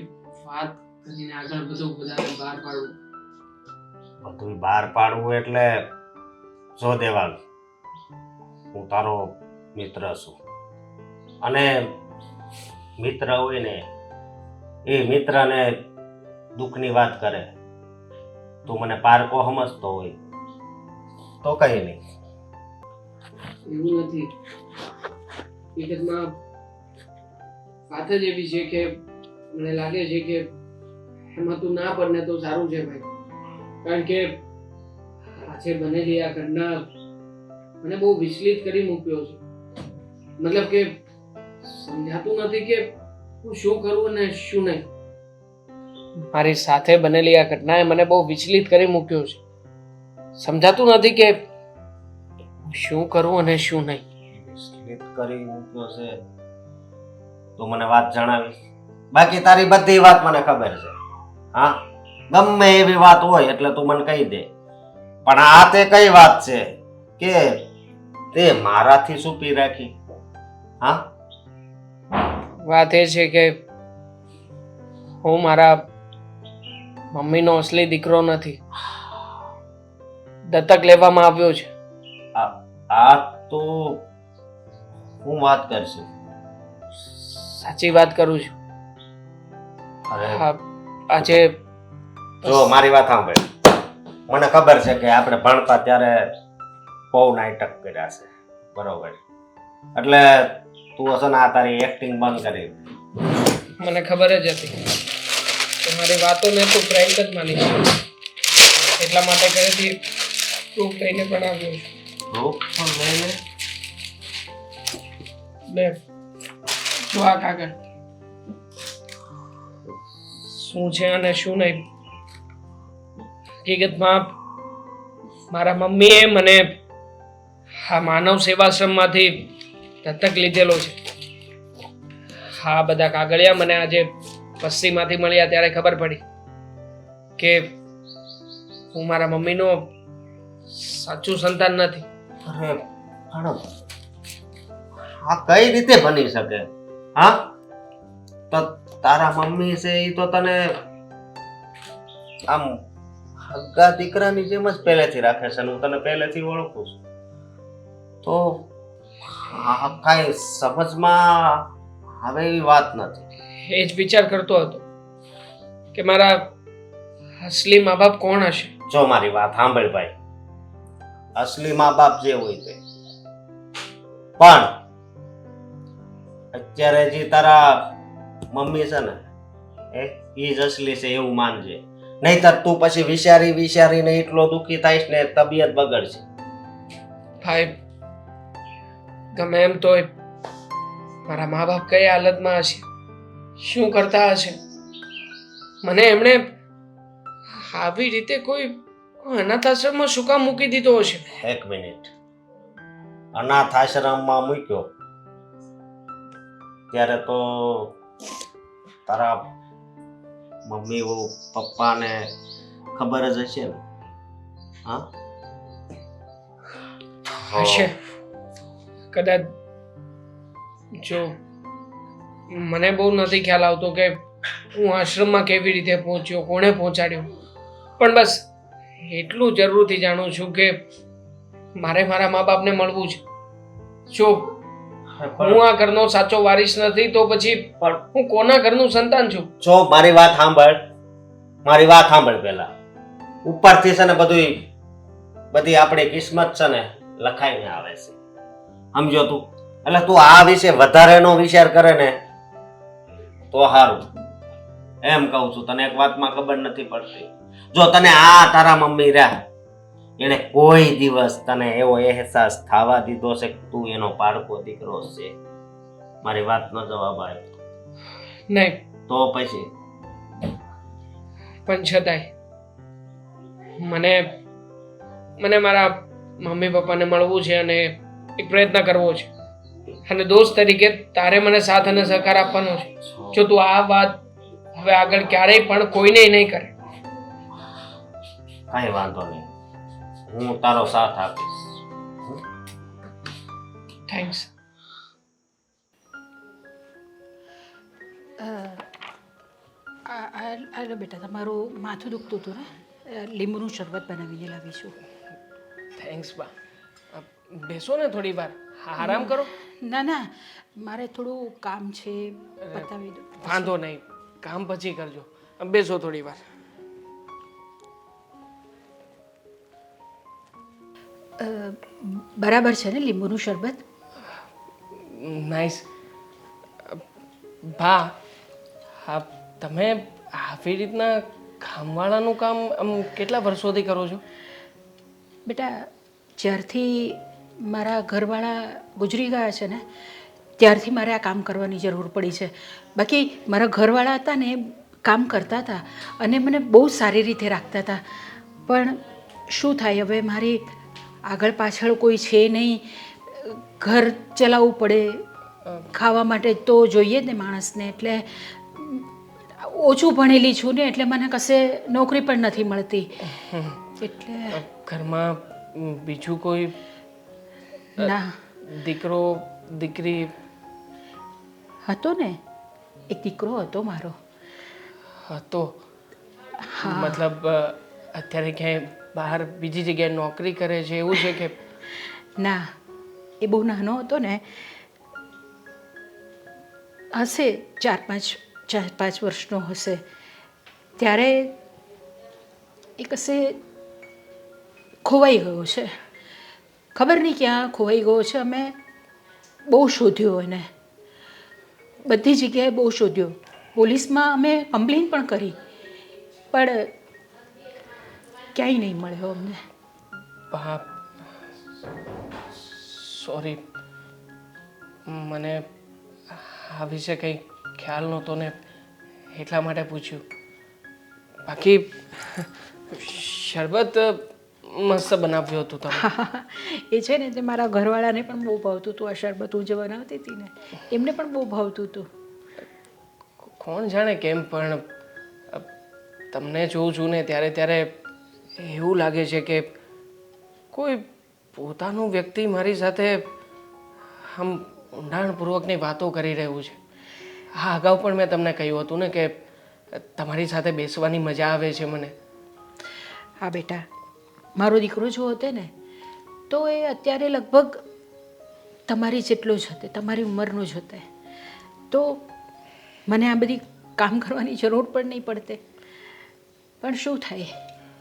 વાત કરીને આગળ બધું બધાને બહાર પાડવું. બધું બહાર પાડવું એટલે જો દેવાંગ, હું તારો મિત્ર છું અને મિત્ર હોય ને એ મિત્રને દુઃખની વાત કરે, તું મને પારકો સમજતો હોય તો કઈ નહીં. એવું નથી. હકીકતમાં વાત જ એવી છે કે મને લાગે છે કે એમાં તું ના પડને તો સારું છે ભાઈ. કારણ કે આજે બનેલી આ ઘટના મને બહુ વિચલિત કરી મૂક્યો છે. મતલબ કે સમજાતું નથી કે હું શું કરું અને શું નહીં. મારી સાથે બનેલી આ ઘટનાએ મને બહુ વિચલિત કરી મૂક્યો છે. સમજાતું નથી કે શું કરું અને શું નહીં. વિચલિત કરી મૂક્યો છે તો મને વાત જણાવીશ. બાકી તારી બધી વાત મને ખબર છે. હા, ગમે એવી વાત હોય એટલે તું મને કહી દે. પણ આ તે કઈ વાત છે કે તે મારાથી છુપી રાખી? હા, વાત એ છે કે હું મારા મમ્મીનો અસલી દીકરો નથી, દત્તક લેવામાં આવ્યો છે. આ તો હું વાત કરશું. સાચી વાત કરું છું. અરે આજે જો મારી વાત સાંભળ. મને ખબર છે કે આપણે ભણતા ત્યારે બહુ નાટક કર્યા છે, બરોબર? એટલે તું હશે ને આ તારી એક્ટિંગ બંધ કરી. મને ખબર જ હતી કે મારી વાતોને તું પ્રેન્ક જ માની છે. એટલા માટે ઘરેથી પ્રૂફ લઈને પણ આવ્યો છું. પ્રૂફ પણ લઈને? લે, જો આ કાગળ. શું છે અને શું નહીં. હકીકતમાં મારા મમ્મીએ મને આ માનવ સેવાશ્રમમાંથી દત્તક લીધેલો છે. આ બધા કાગળિયા મને આજે વસ્તીમાંથી મળ્યા ત્યારે ખબર પડી કે હું મારા મમ્મીનો સાચું સંતાન નથી. અરે પણ આ કઈ રીતે બની શકે? હા, તો તારા મમ્મી છે એ તો તને આમ હગ્ગા દીકરાની જેમ જ પહેલેથી રાખે છે. હું તને પહેલેથી ઓળખું છું. તો આ કાંઈ સમજમાં આવે એવી વાત નથી. એ જ વિચાર કરતો હતો કે મારા અસલી મા બાપ કોણ હશે. જો મારી વાત સાંભળ ભાઈ, અસલી મા બાપ જે હોય તે પણ અત્યારે જે તારા મમ્મી છે ને એ જ અસલી છે એવું માનજે. નહીંતર તું પછી વિચારીને એટલો દુઃખી થઈશ ને તબિયત બગડશે. ભાઈ ગમે એમ તોય મારા મા બાપ કઈ હાલતમાં હશે શું કરતા હશે? મને એમણે આવી રીતે કોઈ અનાથ આશ્રમમાં શું કામ મૂકી દીધો હશે? એક મિનિટ, અનાથ આશ્રમમાં મૂક્યો ત્યારે તો તારા મમ્મી પપ્પાને ખબર જ હશે ને? હા, હશે કદાચ. જો મને બહુ નથી ખ્યાલ આવતો કે હું આશ્રમમાં કેવી રીતે પહોંચ્યો, કોણે પહોંચાડ્યો, પણ બસ એટલું જરૂરથી જાણું છું કે મારે મારા મા બાપને મળવું છે. જો હું આ ઘરનો સાચો વારીસ નથી તો પછી હું કોના ઘરનું સંતાન છું? જો મારી વાત સાંભળ પહેલા. ઉપરથી છે ને બધી આપણી કિસ્મત છે ને લખાઈને આવે છે, સમજો તું? એટલે તું આ વિશે વધારેનો વિચાર કરે ને તો સારું. એમ કહું છું, તને એક વાતમાં ખબર નથી પડતી. જો તને આ તારા મમ્મી રહ્યા, એને કોઈ દિવસ તને એવો અહેસાસ થવા દીધો છે કે તું એનો પાડકો દીકરો છે? મારી વાતનો જવાબ આપ્યો નહીં. તો પછી પણ છતાંય મને મારા મમ્મી પપ્પાને મળવું છે અને એક પ્રયત્ન કરવો છે. અને દોસ્ત તરીકે તારે મને સાથ અને સહકાર આપવાનો છે. જો તું આ વાત હવે આગળ ક્યારેય પણ કોઈને નહીં કરે. કાંઈ વાંધો નહીં, હું તારો સાથ આપીશ. થેન્ક્સ. આ બેટા, તમારું માથું દુખતું હતું ને? લીંબુનું શરબત બનાવીને લાવીશું. થેન્ક્સ બા. બેસો ને થોડી વાર, આરામ કરો. ના ના, મારે થોડું કામ છે, પતાવી દો. વાંધો નહીં, કામ પછી કરજો. બેસો થોડી વાર. બરાબર છે ને લીંબુનું શરબત? નાઈસ. બા, હા, તમે આવી રીતના કામવાળાનું કામ આમ કેટલા વર્ષોથી કરો છો? બેટા, જ્યારથી મારા ઘરવાળા ગુજરી ગયા છે ને ત્યારથી મારે આ કામ કરવાની જરૂર પડી છે. બાકી મારા ઘરવાળા હતા ને એ કામ કરતા હતા અને મને બહુ સારી રીતે રાખતા હતા. પણ શું થાય, હવે મારી આગળ પાછળ કોઈ છે નહીં, ઘર ચલાવવું પડે, ખાવા માટે તો જોઈએ જ ને માણસને. એટલે ઓછું ભણેલી છું ને એટલે મને કશે નોકરી પણ નથી મળતી. એટલે ઘરમાં બીજું કોઈ ના, દીકરો દીકરી હતો ને, એક દીકરો હતો મારો. હતો? મતલબ અત્યારે ક્યાંય બહાર બીજી જગ્યાએ નોકરી કરે છે એવું છે કે? ના, એ બહુ નાનો હતો ને, હશે 4-5 વર્ષનો હશે, ત્યારે એ કશે ખોવાઈ ગયો છે. ખબર નહીં ક્યાં ખોવાઈ ગયો છે. અમે બહુ શોધ્યો એને, બધી જગ્યાએ બહુ શોધ્યો. પોલીસમાં અમે કમ્પ્લેન પણ કરી, પણ ક્યાંય નહીં મળ્યો અમને. બાપ, સોરી, મને આ વિશે કંઈ ખ્યાલ નહોતો ને એટલા માટે પૂછ્યું. બાકી શરબત મસ્ત બનાવ્યું હતું તમે. એ છે ને, તે મારા ઘરવાળાને પણ બહુ ભાવતું હતું. આ શરબત હું જે બનાવતી હતી ને એમને પણ બહુ ભાવતું હતું. કોણ જાણે કેમ, પણ તમને જોઉં છું ને ત્યારે ત્યારે એવું લાગે છે કે કોઈ પોતાનું વ્યક્તિ મારી સાથે આમ ઊંડાણપૂર્વકની વાતો કરી રહ્યું છે. હા, અગાઉ પણ મેં તમને કહ્યું હતું ને કે તમારી સાથે બેસવાની મજા આવે છે મને. હા બેટા, મારો દીકરો જો હતો ને તો એ અત્યારે લગભગ તમારી જેટલો જ હતો, તમારી ઉંમરનો જ હતો. તો મને આ બધી કામ કરવાની જરૂર પણ નહીં પડતે. પણ શું થાય,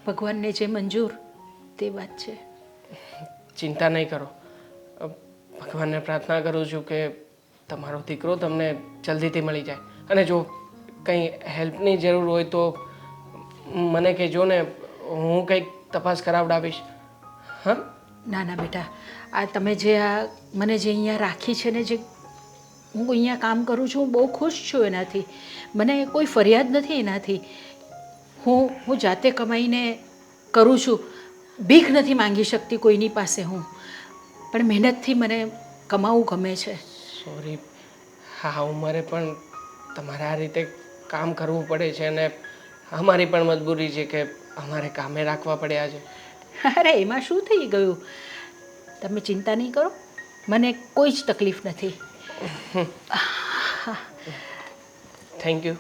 ભગવાનને જે મંજૂર તે વાત છે. ચિંતા નહીં કરો. ભગવાનને પ્રાર્થના કરું છું કે તમારો દીકરો તમને જલ્દીથી મળી જાય. અને જો કંઈ હેલ્પની જરૂર હોય તો મને કહેજો ને, હું કંઈક તપાસ કરાવડાવીશ. હા? ના ના બેટા, આ તમે જે મને જે અહીંયા રાખી છે ને, જે હું અહીંયા કામ કરું છું, હું બહુ ખુશ છું એનાથી. મને કોઈ ફરિયાદ નથી એનાથી. હું જાતે કમાઈને કરું છું, ભીખ નથી માંગી શકતી કોઈની પાસે હું, પણ મહેનતથી મને કમાવું ગમે છે. સોરી, હા ઉંમરે પણ તમારે આ રીતે કામ કરવું પડે છે અને અમારી પણ મજબૂરી છે કે અમારે કામે રાખવા પડ્યા છે. અરે એમાં શું થઈ ગયું? તમે ચિંતા નહીં કરો, મને કોઈ જ તકલીફ નથી. Thank you.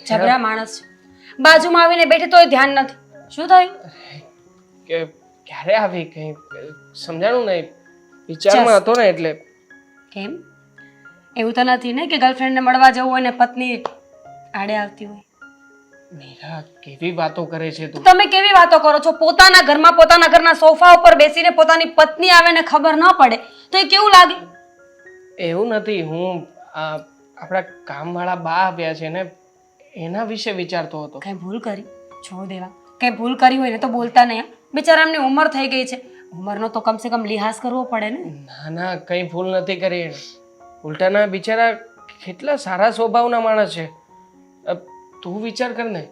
જબરા માણસ છે. બાજુમાં આવીને બેઠી તોય ધ્યાન નથી. શું થયું? કે ક્યારે આવી કઈ સમજાણું નહીં, વિચારમાં હતો ને એટલે. કેમ? એવું તો નથી ને કે ગર્લફ્રેન્ડને મળવા જવું હોય ને પત્ની આડે આવતી હોય? મીરા કેવી વાતો કરે છે તું? તમે કેવી વાતો કરો છો? પોતાના ઘરમાં પોતાના ઘરના સોફા ઉપર બેસીને પોતાની પત્ની આવે ને ખબર ન પડે તો એ કેવું લાગે? એવું નથી, હું આપણા કામવાળા બા આવ્યા છે ને એના વિશે વિચારતો હતો. કઈ ભૂલ કરી? છો દેવા, કઈ ભૂલ કરી હોય ને તો બોલતા નહીં. બિચારાની ઉંમર થઈ ગઈ છે, ઉંમરનો તો કમસે કમ લિહાઝ કરવો પડે ને. ના ના, કઈ ભૂલ નથી કરી એણે. ઉલટાના બિચારા કેટલા સારા સ્વભાવના માણસ છે. તું વિચાર કર ને,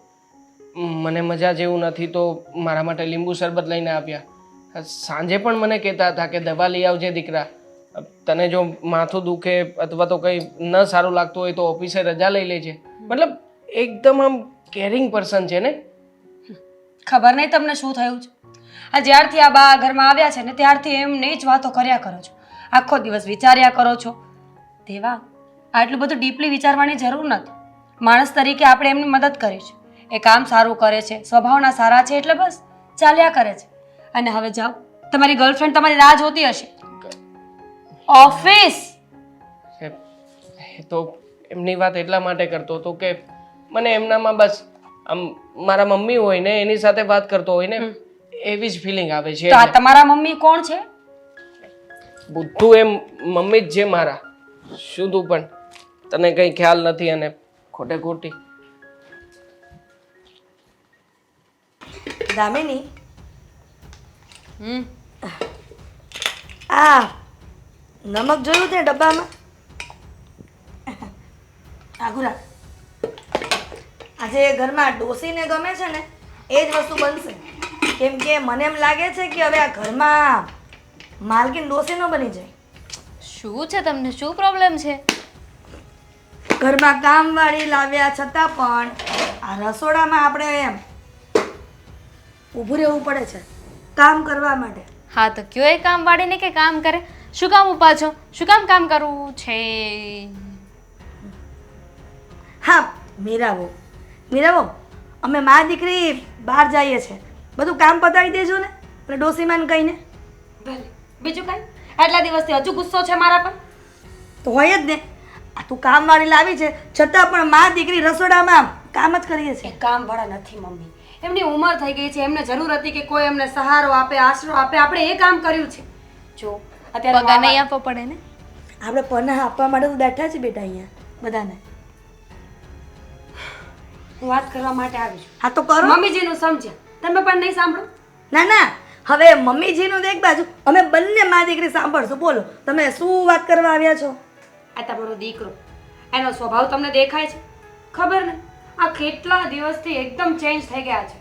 મને મજા જેવું નથી તો મારા માટે લીંબુ શરબત લઈને આવ્યા. સાંજે પણ મને કહેતા હતા કે દવા લઈ આવજે દીકરા, તને જો માથું દુખે અથવા તો કંઈ ન સારું લાગતું હોય તો ઓફિસે રજા લઈ લેજે. મતલબ એકદમ આમ કેરિંગ પર્સન છે ને. ખબર નહીં તમને શું થયું છે. આ જ્યારથી આ બા ઘરમાં આવ્યા છે ને ત્યારથી એમને જ વાતો કર્યા કરો છો, આખો દિવસ વિચાર્યા કરો છો. દેવા, આટલું બધું ડીપલી વિચારવાની જરૂર નથી. માણસ તરીકે આપણે એમની મદદ કરી છે, એ કામ સારું કરે છે, સ્વભાવના સારા છે એટલે બસ ચાલ્યા કરે છે. અને હવે જાઓ, તમારી ગર્લફ્રેન્ડ તમારી રાહ જોતી હશે ઓફિસ. એ તો એમની વાત એટલા માટે કરતો હતો કે મને એમનામાં બસ આમ મારા મમ્મી હોય ને એની સાથે વાત કરતો હોય ને એવી જ ફિલિંગ આવે છે. તો આ તમારા મમ્મી કોણ છે? બધું એમ મમ્મી જ છે મારા. શું તું પણ તને કઈ ખ્યાલ નથી અને ખોટે ખોટી. દામિની, આ નમક જોયું તે ડબ્બામાં? આઘુરા, આજે ઘરમાં ડોસીને ગમે છે ને એ જ વસ્તુ બનશે. કેમ કે મને એમ લાગે છે કે હવે આ ઘરમાં માલકીન ડોસી ન બની જાય. શું છે તમને? શું પ્રોબ્લેમ છે? ઘરમાં કામવાળી લાવ્યા છતાં પણ આ રસોડામાં આપણે એમ ઊભું રહેવું પડે છે કામ કરવા માટે. હા તો કયો એ કામ વાળીને કે કામ કરે? શું કામ ઊભા છો? શું કામ કરવું છે? હા, મીરાવો મીરાવો, અમે મા દીકરી બહાર જઈએ છીએ, બધું કામ પતાવી દેજો ને અને ડોસીમાન કહીને. ભલે, બીજું કઈ? આટલા દિવસથી હજુ ગુસ્સો છે મારા પર? તો હોય જ ને, આ તું કામવાળી લાવી છે છતાં પણ મા દીકરી રસોડામાં કામ જ કરીએ એ છીએ. કામવાળા નથી મમ્મી, એમની ઉંમર થઈ ગઈ છે, એમને જરૂર હતી કે કોઈ એમને સહારો આપે, આશરો આપે. આપણે એ કામ કર્યું છે. જો અત્યારે પગાર નહીં આપવો પડે ને? આપણે પનાહ આપવા માટે તો બેઠા છે બેટા અહીંયા બધાને. હું વાત કરવા માટે આવી છું. હા તો કરો. મમ્મીજીનું સમજ્યા, તમે પણ નહીં સાંભળો? ના ના, હવે મમ્મીજીનું તો એક બાજુ, અમે બંને મા દીકરી સાંભળશું. બોલો, તમે શું વાત કરવા આવ્યા છો? આ તમારો દીકરો, એનો સ્વભાવ તમને દેખાય છે? ખબર ને, આ કેટલા દિવસથી એકદમ ચેન્જ થઈ ગયા છે.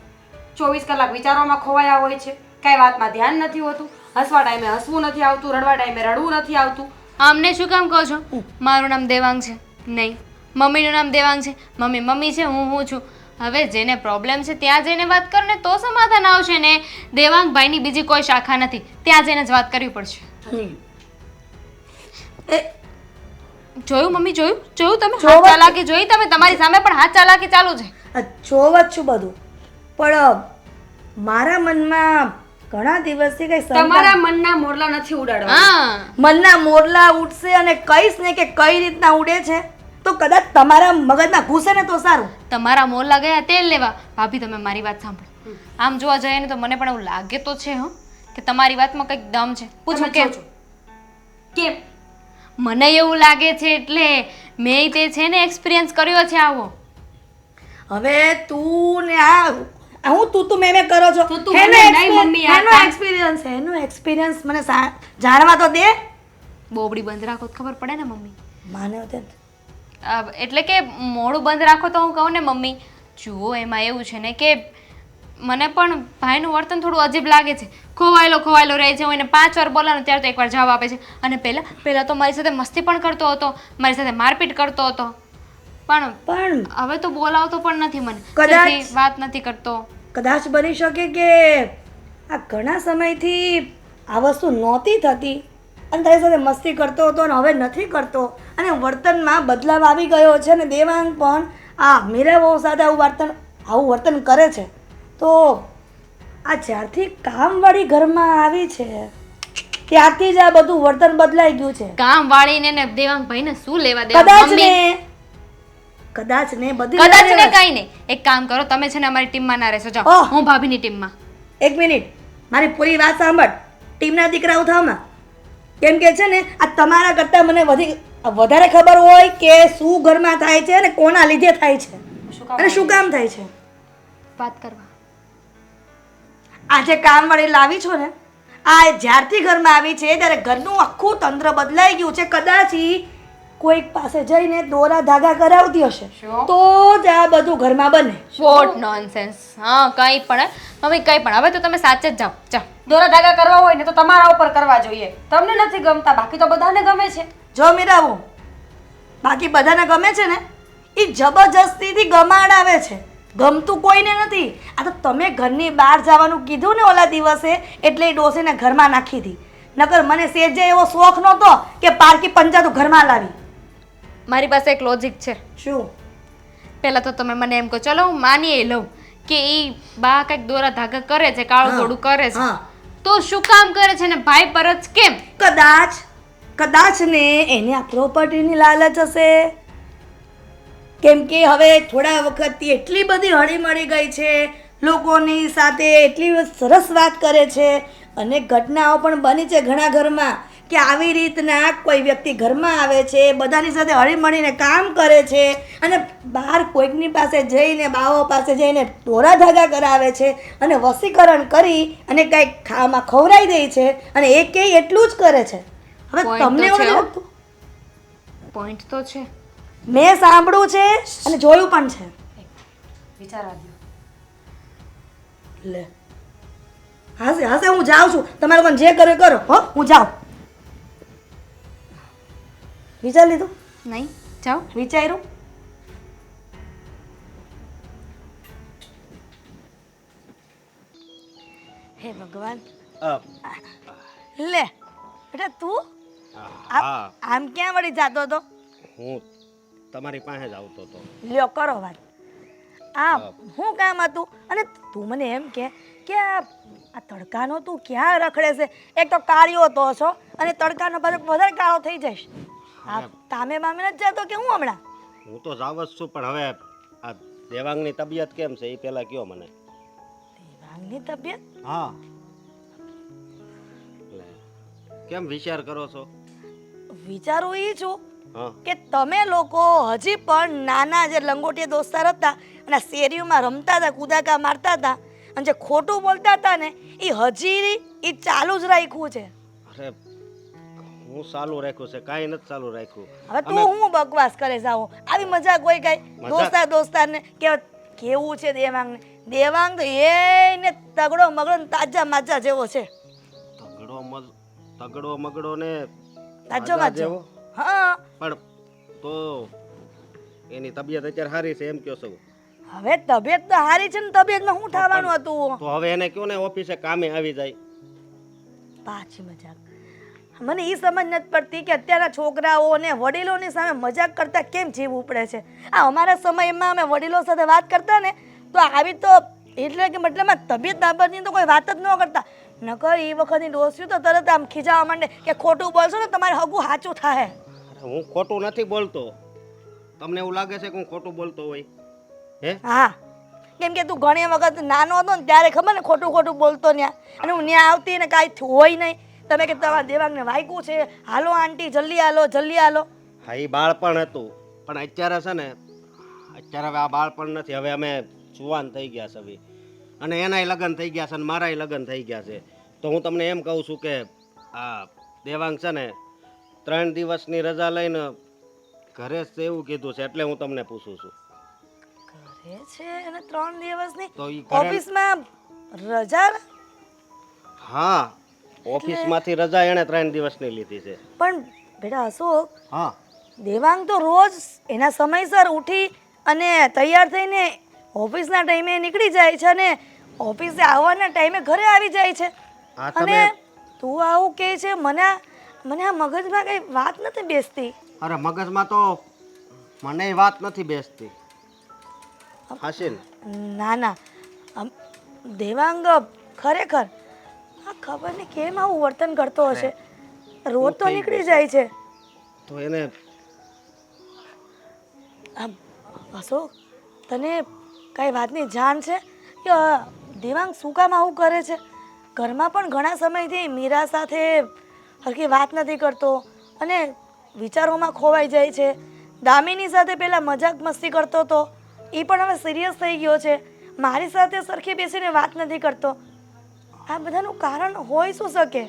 24 કલાક વિચારોમાં ખોવાયા હોય છે, કઈ વાતમાં ધ્યાન નથી હોતું, હસવા ટાઈમે હસવું નથી આવતું, રડવા ટાઈમે રડવું નથી આવતું. આમને શું કામ કહો છો? મારું નામ દેવાંગ છે નહીં, મમ્મીનું નામ દેવાંગ છે. મમ્મી છે, હું છું. હવે જેને પ્રોબ્લેમ છે ત્યાં જઈને વાત કરો ને તો સમાધાન આવશે ને. દેવાંગભાઈની બીજી કોઈ શાખા નથી, ત્યાં જઈને જ વાત કરવી પડશે. જોયું મમ્મી? જોયું તમે? હાથ ચાલાકી જોઈ તમે? તમારી સામે પણ હાથ ચાલાકી ચાલુ છે. જોવ જ છું બધું, પણ મારા મનમાં ઘણા દિવસથી કઈ તમારા મનના મોરલા નથી ઉડાડવા. હા, મનના મોરલા ઉડશે અને કહીશ ને કે કઈ રીતના ઉડે છે તો કદાચ તમારા મગજમાં ઘૂસે ને તો સારું. તમારા મોરલા ગયા તેલ લેવા. ભાભી તમે મારી વાત સાંભળો. આમ જોવા જઈએ ને તો મને પણ એવું લાગે તો છે કે તમારી વાતમાં કંઈક દમ છે. પૂછો તમે કેમ? જો છો. કેમ? મને એવું લાગે છે એટલે મેં તે છે ને એક્સપિરિયન્સ કર્યો છે આવો. હવે તું ને આ હું તું મેં કરો છો તું નહીં, મમ્મી, આ કામ- એનો એક્સપિરિયન્સ મને જાણવા તો દે. બોબડી બંધ રાખો તો ખબર પડે ને મમ્મી. માને હોતે એટલે કે મોડું બંધ રાખો તો હું કહું ને મમ્મી. જુઓ એમાં એવું છે ને કે મને પણ ભાઈનું વર્તન થોડું અજીબ લાગે છે. ખોવાયેલો રહે છે. હું એને 5 વાર બોલાવું ત્યારે તો એકવાર જવાબ આપે છે. અને પહેલાં તો મારી સાથે મસ્તી પણ કરતો હતો, મારી સાથે મારપીટ કરતો હતો. પણ હવે તો બોલાવતો પણ નથી મને. કદાચ- સરખી વાત નથી કરતો. કદાચ બની શકે કે આ ઘણા સમયથી આ વસ્તુ નહોતી થતી અને તારી સાથે મસ્તી કરતો હતો અને હવે નથી કરતો અને વર્તનમાં બદલાવ આવી ગયો છે અને દેવાંગ પણ આ મીરા બહુ સાથે આવું વર્તન કરે છે. તો આ જ્યારથી કામવાળી ઘરમાં આવી છે ત્યારથી જ આ બધું વર્તન બદલાઈ ગયું છે. કામ વાળીને ને દેવાંગ ભાઈને શું લેવા દેવા મમ્મી? કદાચ ને બધી કદાચ ને કઈ નહીં. એક કામ કરો, તમે છે ને અમારી ટીમમાં ના રહેશો. જાઓ, ઓહ! હું ભાભીની ટીમમાં. એક મિનિટ મારી પૂરી વાત સાંભળ. ટીમના દીકરાઓ થાવમાં કેમ કે છે ને આ તમારા કરતાં મને વધારે ખબર હોય કે શું ઘરમાં થાય છે અને કોના લીધે થાય છે અને શું કામ થાય છે. વાત કરવા આ જે કામવાળી લાવી છો ને આ જ્યારથી ઘરમાં આવી છે ત્યારે ઘરનું આખું તંત્ર બદલાઈ ગયું છે. કદાચ ઈ કોઈક પાસે જઈને દોરા ધાગા કરાવતી હશે તો જ આ બધું ઘરમાં બને. What nonsense. હા, કંઈ પણ મમ્મી, કંઈ પણ. હવે તો તમે સાચે જ જાઓ. જાઓ. દોરા ધાગા કરવા હોય ને તો તમારા ઉપર કરવા જોઈએ. તમને નથી ગમતા, બાકી તો બધાને ગમે છે. જો મીરાવું બાકી બધાને ગમે છે ને એ જબરજસ્તીથી ગમાડાવે છે. ગમતું કોઈને નથી. આ તો તમે ઘરની બહાર જવાનું કીધું ને ઓલા દિવસે એટલે એ ડોસીને ઘરમાં નાખી હતી. નકર મને સેજે એવો શોખ નહોતો કે પારકી પંચાતું ઘરમાં લાવી. મારી પાસે એક લોજિક છે. શું? પહેલાં તો તમે મને એમ કહો, ચલો હું માની લઉં કે એ બા કંઈક દોરા ધાગા કરે છે, કાળું થોડું કરે છે, હા. તો શું કામ કરે છે ને ભાઈ પર જ કેમ? કદાચ ને એને આ પ્રોપર્ટીની લાલચ હશે. કેમ કે હવે થોડા વખતથી એટલી બધી હળીમળી ગઈ છે, લોકોની સાથે એટલી સરસ વાત કરે છે અને ઘટનાઓ પણ બની છે ઘણા ઘરમાં કે આવી રીતના કોઈ વ્યક્તિ ઘરમાં આવે છે, બધાની સાથે હળીમળીને કામ કરે છે અને બહાર કોઈકની પાસે જઈને બાવો પાસે જઈને દોરા ધાગા કરાવે છે અને વસીકરણ કરી અને કંઈક ખાવામાં ખવડાવી દે છે અને એ કે એટલું જ કરે છે. હવે Point તો તમને છે, એવું હો. લાગતું? પોઈન્ટ તો છે. મેં સાંભળ્યું છે અને જોયું પણ છે. વિચારવા દો. લે હાસે હું જાઉં છું. તમારે કોણ જે કરો એ કરો. હો, હું જાઉં. વિચાર લીધું? નહીં, જાઓ. વિચાર્યું? હે ભગવાન. લે બેટા તું હા આમ ક્યાં વળી જાતો હતો? હું તમારી પાસે જ આવતો હતો. લ્યો કરો વાત. શું કામ હતું? અને તું મને એમ કે આ તડકાનો તું ક્યાં રખડે છે? એક તો કાળિયો તો છો અને તડકાનો પાછો વધારે કાળો થઈ જઈશ. આ તામે બામે નથી જતો કે હું હમણાં? હું તો જાવ જ છું પણ હવે આ દેવાંગની તબિયત કેમ છે એ પહેલા કયો મને. દેવાંગની તબિયત? હા. કેમ વિચાર કરો છો? વિચારું એ છું હા કે તમે લોકો હજી પણ નાના જે લંગોટિયા દોસ્તાર હતા અને શેરીઓમાં રમતા હતા, કુદાકા મારતા હતા અને જે ખોટું બોલતા હતા ને એ હજી એ ચાલુ જ રાખ્યું છે. અરે હું ચાલુ રાખ્યું છે, કાંઈ નથી ચાલુ રાખ્યું. હવે તું હું બકવાસ કરે જાઓ? આવી મજાક હોય કઈ? દોસ્તારને કેવું છે દેવાંગને? દેવાંગ તો એને તગડો મગડો ને તાજા માજા જેવો છે. તગડો મગડો ને તાજો માજા માજો. જેવો? હા. પણ તો એની તબિયત અત્યારે સારી છે એમ કહો છો? હવે તબિયત તો સારી છે ને તબિયતમાં શું થવાનું હતું? તો હવે એને કયો ને ઓફિસે કામે આવી જાય. પાછી મજાક. મને એ સમજ નથી પડતી કે અત્યારના છોકરાઓને વડીલોની સામે મજાક કરતા કેમ જીવ ઉપડે છે. આ અમારા સમયમાં અમે વડીલો સાથે વાત કરતા ને તો આવી તો એટલે કે મતલબમાં તબિયત બાબતની તો કોઈ વાત જ ન કરતા. નકર એ વખતની ડોસ્યું તો તરત આમ ખીજાવા માંડે કે ખોટું બોલશો ને તમારે હગું સાચું થાય. હું ખોટું નથી બોલતો. તમને એવું લાગે છે કે હું ખોટું બોલતો હોય? હે? હા, કેમ કે તું ઘણી વખત નાનો હતો ને ત્યારે ખબર ને ખોટું બોલતો ત્યાં અને હું ત્યાં આવતી ને કાંઈ હોય નહીં તમે કે તમારા દેવાંગને વાગ્યું છે, હાલો આંટી જલ્દી હાલો જલ્દી હાલો. હા એ બાળપણ હતું, પણ અત્યારે છે ને અત્યારે હવે આ બાળપણ નથી. હવે અમે જુવાન થઈ ગયા છે હવે, અને એનાય લગ્ન થઈ ગયા છે અને મારાય લગ્ન થઈ ગયા છે. તો હું તમને એમ કહું છું કે આ દેવાંગ છે ને 3 દિવસની રજા લઈને ઘરે જ છે એવું કીધું છે, એટલે હું તમને પૂછું છું. ઘરે છે અને 3 દિવસની તો ઈ ઘરે ઓફિસમાં રજા? હા, ઓફિસમાંથી રજા એણે 3 દિવસની લીધી છે. પણ બેટા અશોક, હા દેવાંગ તો રોજ એના સમયસર ઉઠી અને તૈયાર થઈને ઓફિસના ટાઈમે નીકળી જાય છે અને ઓફિસે આવવાના ટાઈમે ઘરે આવી જાય છે. હા અને તમે તું આવું કહે છે, મને આ મગજમાં કઈ વાત નથી બેસતી. અરે મગજમાં તો મને વાત નથી બેસતી. હાશિન, ના ના, દેવાંગ ખરેખર આ ખબર નહીં કેમ આવું વર્તન કરતો હશે. રોજ તો નીકળી જાય છે. તો એને અશોક, તને કઈ વાતની જાણ છે કે દેવાંગ શું કામ આવું કરે છે? ઘરમાં પણ ઘણા સમયથી મીરા સાથે હરખી વાત નથી કરતો અને વિચારોમાં ખોવાઈ જાય છે. દામિની સાથે પહેલાં મજાક મસ્તી કરતો હતો, એ પણ હવે સિરિયસ થઈ ગયો છે. મારી સાથે સરખી બેસીને વાત નથી કરતો. આ બધાનું કારણ હોઈ શું શકે?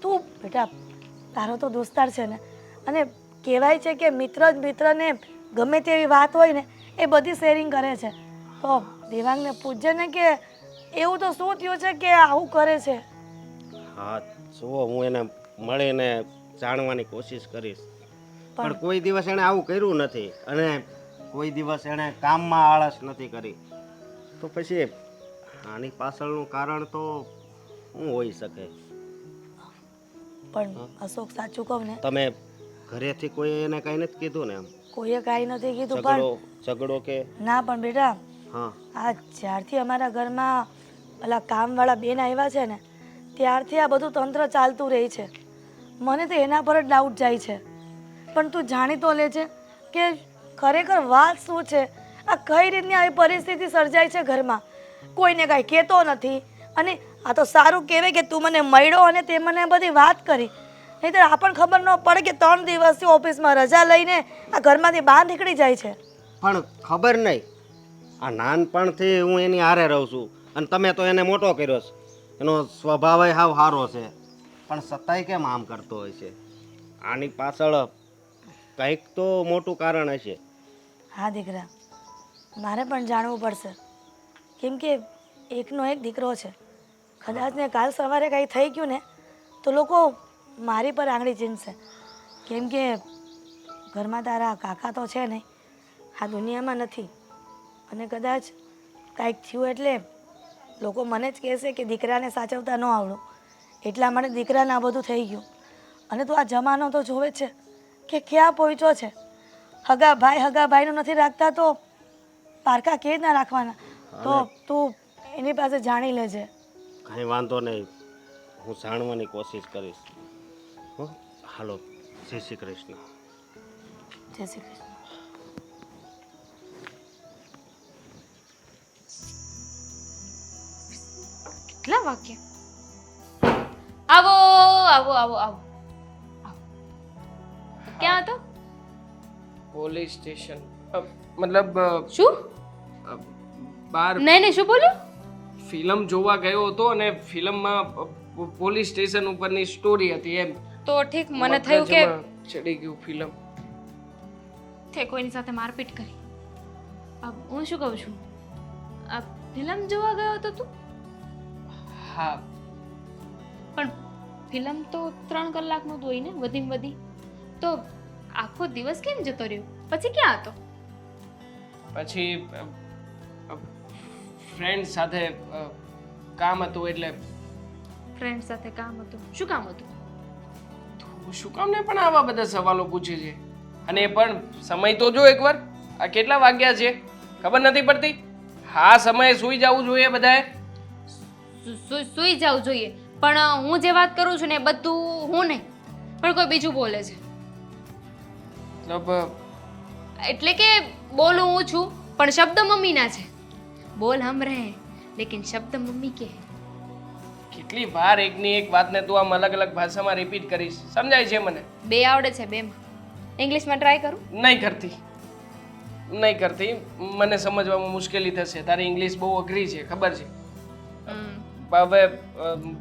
તું બેટા, તારો તો દોસ્તાર છે ને, અને કહેવાય છે કે મિત્ર જ મિત્રને ગમે તેવી વાત હોય ને એ બધી શેરિંગ કરે છે. તો દેવાંગને પૂછજે ને કે એવું તો શું થયું છે કે આવું કરે છે. હા જુઓ, હું એને મળીને જાણવાની કોશિશ કરીશ, પણ કોઈ દિવસ એણે આવું કર્યું નથી અને કોઈ દિવસ એણે કામમાં આળસ નથી કરી. તો પછી આની પાછળનું કારણ તો શું હોઈ શકે? પણ અશોક, સાચું કહું ને, તમે ઘરેથી કોઈ એને કાંઈ નથી કીધું ને? એમ કોઈએ કાંઈ નથી કીધું. પણ ઝઘડો કે ના, પણ બેટા, હા આ જ્યારથી અમારા ઘરમાં પેલા કામવાળા બેન આવ્યા છે ને ત્યારથી આ બધું તંત્ર ચાલતું રહે છે. મને તો એના પર જ ડાઉટ જાય છે. પણ તું જાણી તો લે છે કે ખરેખર વાત શું છે? આ કઈ રીતની આવી પરિસ્થિતિ સર્જાય છે ઘરમાં? કોઈને કાંઈ કહેતો નથી. અને આ તો સારું કહેવાય કે તું મને મળ્યો અને તે મને બધી વાત કરી, નહીં તો આપણને ખબર ન પડે કે 3 દિવસથી ઓફિસમાં રજા લઈને આ ઘરમાંથી બહાર નીકળી જાય છે. પણ ખબર નહીં, આ નાનપણથી હું એની હારે રહું છું અને તમે તો એને મોટો કર્યો છે. એનો સ્વભાવ હાવ સારો છે, પણ સતાય કેમ આમ કરતો હોય છે? આની પાછળ કંઈક તો મોટું કારણ હશે. હા દીકરા, મારે પણ જાણવું પડશે, કેમ કે એકનો એક દીકરો છે. કદાચ ને કાલ સવારે કંઈ થઈ ગયું ને તો લોકો મારી પર આંગળી ચીંધશે. કેમ કે ઘરમાં તારા કાકા તો છે નહીં, આ દુનિયામાં નથી. અને કદાચ કાંઈક થયું એટલે લોકો મને જ કહેશે કે દીકરાને સાચવતા ન આવડું, એટલા માટે દીકરાને આ બધું થઈ ગયું. અને તું આ જમાનો તો જોવે છે કે ક્યાં પહોંચ્યો છે. હગા ભાઈનું નથી રાખતા તો પારકા કેવી રીતના રાખવાના? તો તું એની પાસે જાણી લેજે. કાંઈ વાંધો નહીં, હું જાણવાની કોશિશ કરીશ. હો, હાલો, જય શ્રી કૃષ્ણ. જય શ્રી કૃષ્ણ. કેટલા વાગ્યા? આવો આવો આવો આવો આવો. ક્યાં હતો? પોલીસ સ્ટેશન, મતલબ શું? બાર નહીં નહીં, શું બોલ્યું? ફિલ્મ જોવા ગયો હતો અને ફિલ્મમાં પોલીસ સ્ટેશન ઉપરની સ્ટોરી હતી એમ. તો ઠીક, મને થયું કે મગજમાં ચડી ગયું ફિલ્મ. તે કોઈની સાથે મારપીટ કરી. હું શું કહું છું, આ ફિલ્મ જોવા ગયો હતો તું? હા, પણ ફિલ્મ તો 3 કલાકનું જ હોય ને, વધીમાં વધી. તો આખો દિવસ કેમ જતો રહ્યો? પછી ક્યાં હતો? પછી ફ્રેન્ડ સાથે કામ હતું. એટલે ફ્રેન્ડ સાથે કામ હતું? શું કામ હતું? તું શું કામ ને પણ આવા બધા સવાલો પૂછે છે? અને એ પણ સમય તો જો એકવાર, આ કેટલા વાગ્યા છે ખબર નથી પડતી? હા, સમયે સૂઈ જવું જોઈએ બધાએ. સૂઈ જવું જોઈએ, પણ હું જે વાત કરું છું ને એ બધું હું નહીં, પણ કોઈ બીજું બોલે છે. મતલબ એટલે કે બોલું હું છું પણ શબ્દ મમ્મીના છે. બોલ હમ રહે લેકિન શબ્દ મમ્મી કે. કેટલી વાર એકની એક વાતને તું આમ અલગ અલગ ભાષામાં રિપીટ કરીશ? સમજાય છે મને? બે આવડે છે બેમાં. ઇંગ્લિશમાં ટ્રાય કરું? નહીં કરતી. મને સમજવામાં મુશ્કેલી થશે. તારી ઇંગ્લિશ બહુ અઘરી છે, ખબર છે. હવે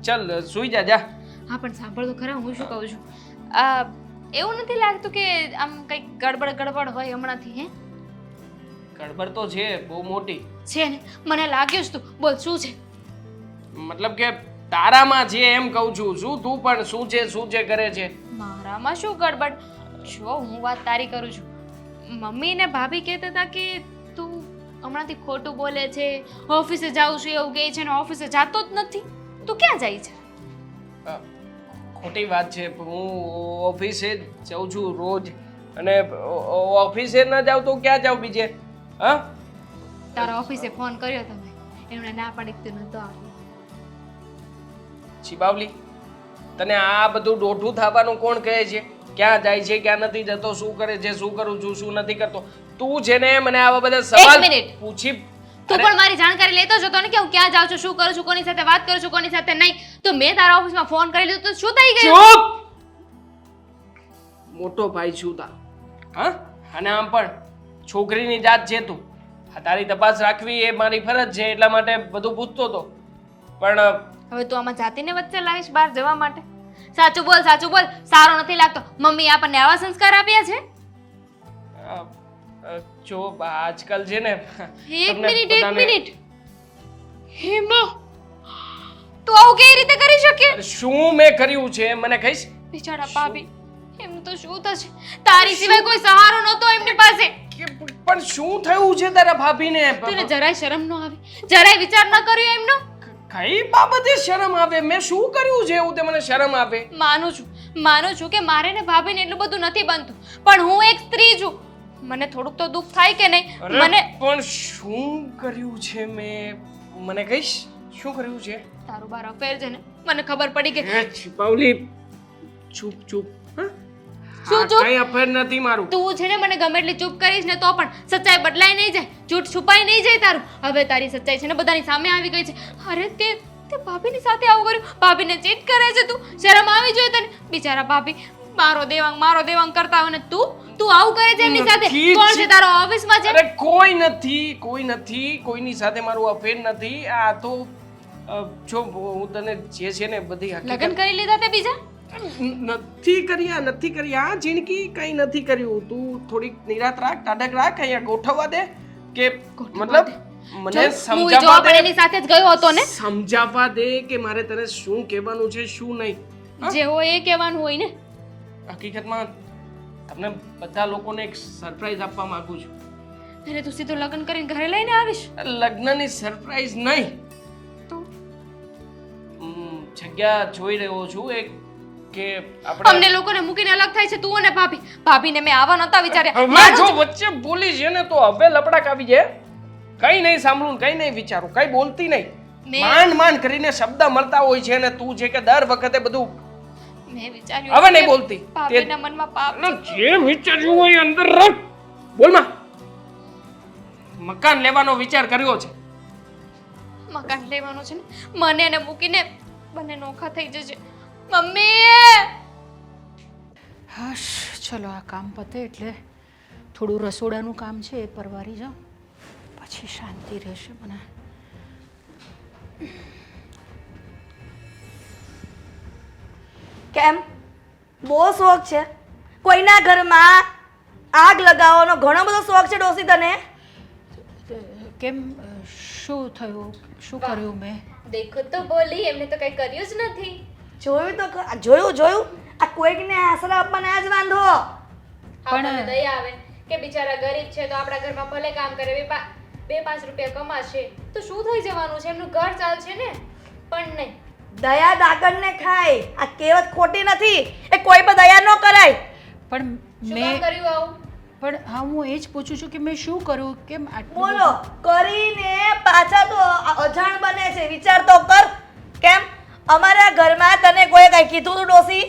ચલ સૂઈ જા જા. હા પણ સાંભળ તો ખરા, હું શું કહું છું, એવું નથી લાગતું કે આમ કંઈક ગડબડ હોય હમણાંથી? હે, ગડબડ તો છે બહુ મોટી. છે ને, મને લાગ્યું જ. તું બોલ, શું છે? મતલબ કે તારામાં છે એમ કહું છું. શું તું પણ શું છે કરે છે? મારામાં શું ગડબડ? જો હું વાત તારી કરું છું, મમ્મી ને ભાભી કહેતા હતા કે તું હમણાંથી ખોટું બોલે છે, ઓફિસે જાઉં છું એવું કહે છે ને ઓફિસે જાતો જ નથી. તું ક્યાં જાય છે? ખોટી વાત છે. હું ઓફિસે જાઉં છું રોજ, અને ઓફિસે ન જાઉં તો ક્યાં જાઉં બીજે? હા, તારા ઓફિસે ફોન કર્યો તમે, એમણે ના પાડી તું નતો આવ્યો. ચીબાવલી, તને આ બધું દોઢું થવાનું કોણ કહે છે? ક્યાં જાય છે, ક્યાં નથી જતો, શું કરે છે, શું કરું છું, શું નથી કરતો? તું છે ને મને આવા બધા સવાલ મિનિટ. પૂછી. તું પણ મારી જાણકારી લેતો જતો ને કે હું ક્યાં જાઉં છું, શું કરું છું, કોની સાથે વાત કરું છું, કોની સાથે નહીં. તો મેં તારા ઓફિસમાં ફોન કરી લીધો તો શું થઈ ગયું? ચૂપ! મોટો ભાઈ છું તારો. હા, અને આમ પણ છોકરીની જાત છે તું. આ તારી તપાસ રાખવી એ મારી ફરજ છે, એટલા માટે બધું પૂછતો હતો. પણ હવે તું આમાં જાતિને વચ્ચે લાવીશ બહાર જવા માટે? સાચું બોલ, સાચું બોલ. સારો નથી લાગતો. મમ્મી આપણને આવા સંસ્કાર આપ્યા છે? જો આજકાલ છે ને, એક મિનિટ. હેમા, તું આવું કેવી રીતે કરી શકે? શું મેં કર્યું છે મને કહીશ? બિચારા ભાભી, એમનું તો શું થશે? તારી સિવાય કોઈ સહારો નહોતો એમની પાસે. પણ શું થયું છે તારા ભાભીને? તને જરાય શરમ ન આવી? જરાય વિચાર ન કર્યો એમનો? કઈ બાબતે શરમ આવે? મેં શું કર્યું છે એવું તે મને શરમ આવે? માનું છું કે મારે ને ભાભીને એટલું બધું નથી બનતું, પણ હું એક સ્ત્રી છું, મને થોડુંક તો દુઃખ થાય કે નહીં? મને પણ શું કર્યું છે મેં? મને કહીશ શું કર્યું છે? તારું બાર અફેર છે ને, મને ખબર પડી કે. પાવલી, ચૂપ. શું ચૂપ? કઈ અફેર નથી મારું. તું છે ને મને ગમે એટલી ચૂપ કરીશ ને તો પણ સચ્ચાઈ બદલાઈ નહીં જાય, જૂઠ છુપાઈ નહીં જાય તારું. હવે તારી સચ્ચાઈ છે ને બધાની સામે આવી ગઈ છે. અરે તે ભાભીની સાથે આવું કર્યું, ભાભીને ચીટ કરે છે તું. શરમ આવી જોઈએ તને? બિચારા ભાભી મારો દેવાંગ કરતા હોય ને તું આવું કરે છે એમની સાથે? કોણ છે તારો ઓફિસમાં છે? અરે કોઈ નથી, કોઈની સાથે મારું અફેર નથી. આ તો જો હું તને જે છે ને બધી લગ્ન હકીકત કરી લીધા તે બીજા? નથી કર્યા જિંદગી કઈ નથી કર્યું. તું થોડીક નિરાત રાખ, ટાઢક રાખ, અહીંયા ગોઠવવા દે કે મતલબ મને સમજાવવા દે. એની સાથે જ ગયો હતો ને? સમજાવવા દે કે મારે તને શું કહેવાનું છે શું નહીં. જે હોય એ કહેવાનું હોય ને. હકીકતમાં તમને બધા લોકોને એક સરપ્રાઈઝ આપવા માંગુ છું. એટલે તું સીધું લગ્ન કરીને ઘરે લઈને આવીશ? લગ્નની સરપ્રાઈઝ નહીં, તો જગ્યા જોઈ રહ્યો છું એક કે આપણે અમને લોકોને મૂકીને અલગ થાય છે તું અને ભાભીને મેં આવા નહોતા વિચાર્યા. હમણાં જો વચ્ચે બોલી છે ને તો હવે લપડાક આવી જાય. કઈ નહીં સાંભળું, કઈ નહીં વિચારું, કઈ બોલતી નહીં. માંડ કરીને શબ્દ મળતા હોય છે ને તું છે કે દર વખતે બધું મેં વિચાર્યું હવે નહીં બોલતી. ભાભીના મનમાં પાપ છે. જે વિચાર્યું હોય અંદર રાખ. બોલમાં. મકાન લેવાનો વિચાર કર્યો છે. મકાન લેવાનું છે ને, મને એને મૂકીને બંને નોખા થઈ જશે. મમ્મી, હશ, ચલો આ કામ પતે એટલે થોડું રસોડાનું કામ છે એ પરવારી જાઉં, પછી શાંતિ રહેશે મને. કેમ? બહુ શોખ છે કોઈના ઘરમાં આગ લગાવવાનો? ઘણો બધો શોખ છે ડોસી તને? કેમ, શું થયું? શું કર્યું મેં? દેખો તો બોલી, એમને તો કઈ કર્યું જ નથી. જોયું આ કોઈકને આશરા આપવાને આ જ વાંધો. આપણને દયા આવે કે બિચારા ગરીબ છે તો આપણા ઘરમાં ભલે કામ કરે, 2-5 રૂપિયા કમાશે તો શું થઈ જવાનું છે, એમનું ઘર ચાલશે ને. પણ નહીં, દયા ડાકણને ખાય. આ કહેવત ખોટી નથી, એ કોઈ પર દયા ન કરાય. પણ શું કામ કર્યું આવું? પણ હા, હું એ જ પૂછું છું કે મેં શું કર્યું? કેમ આટલું બોલો કરીને પાછા તો અજાણ બને છે. વિચાર તો કર. કેમ અમારા ઘરમાં તને કોઈ કઈ કીધું તું ડોસી?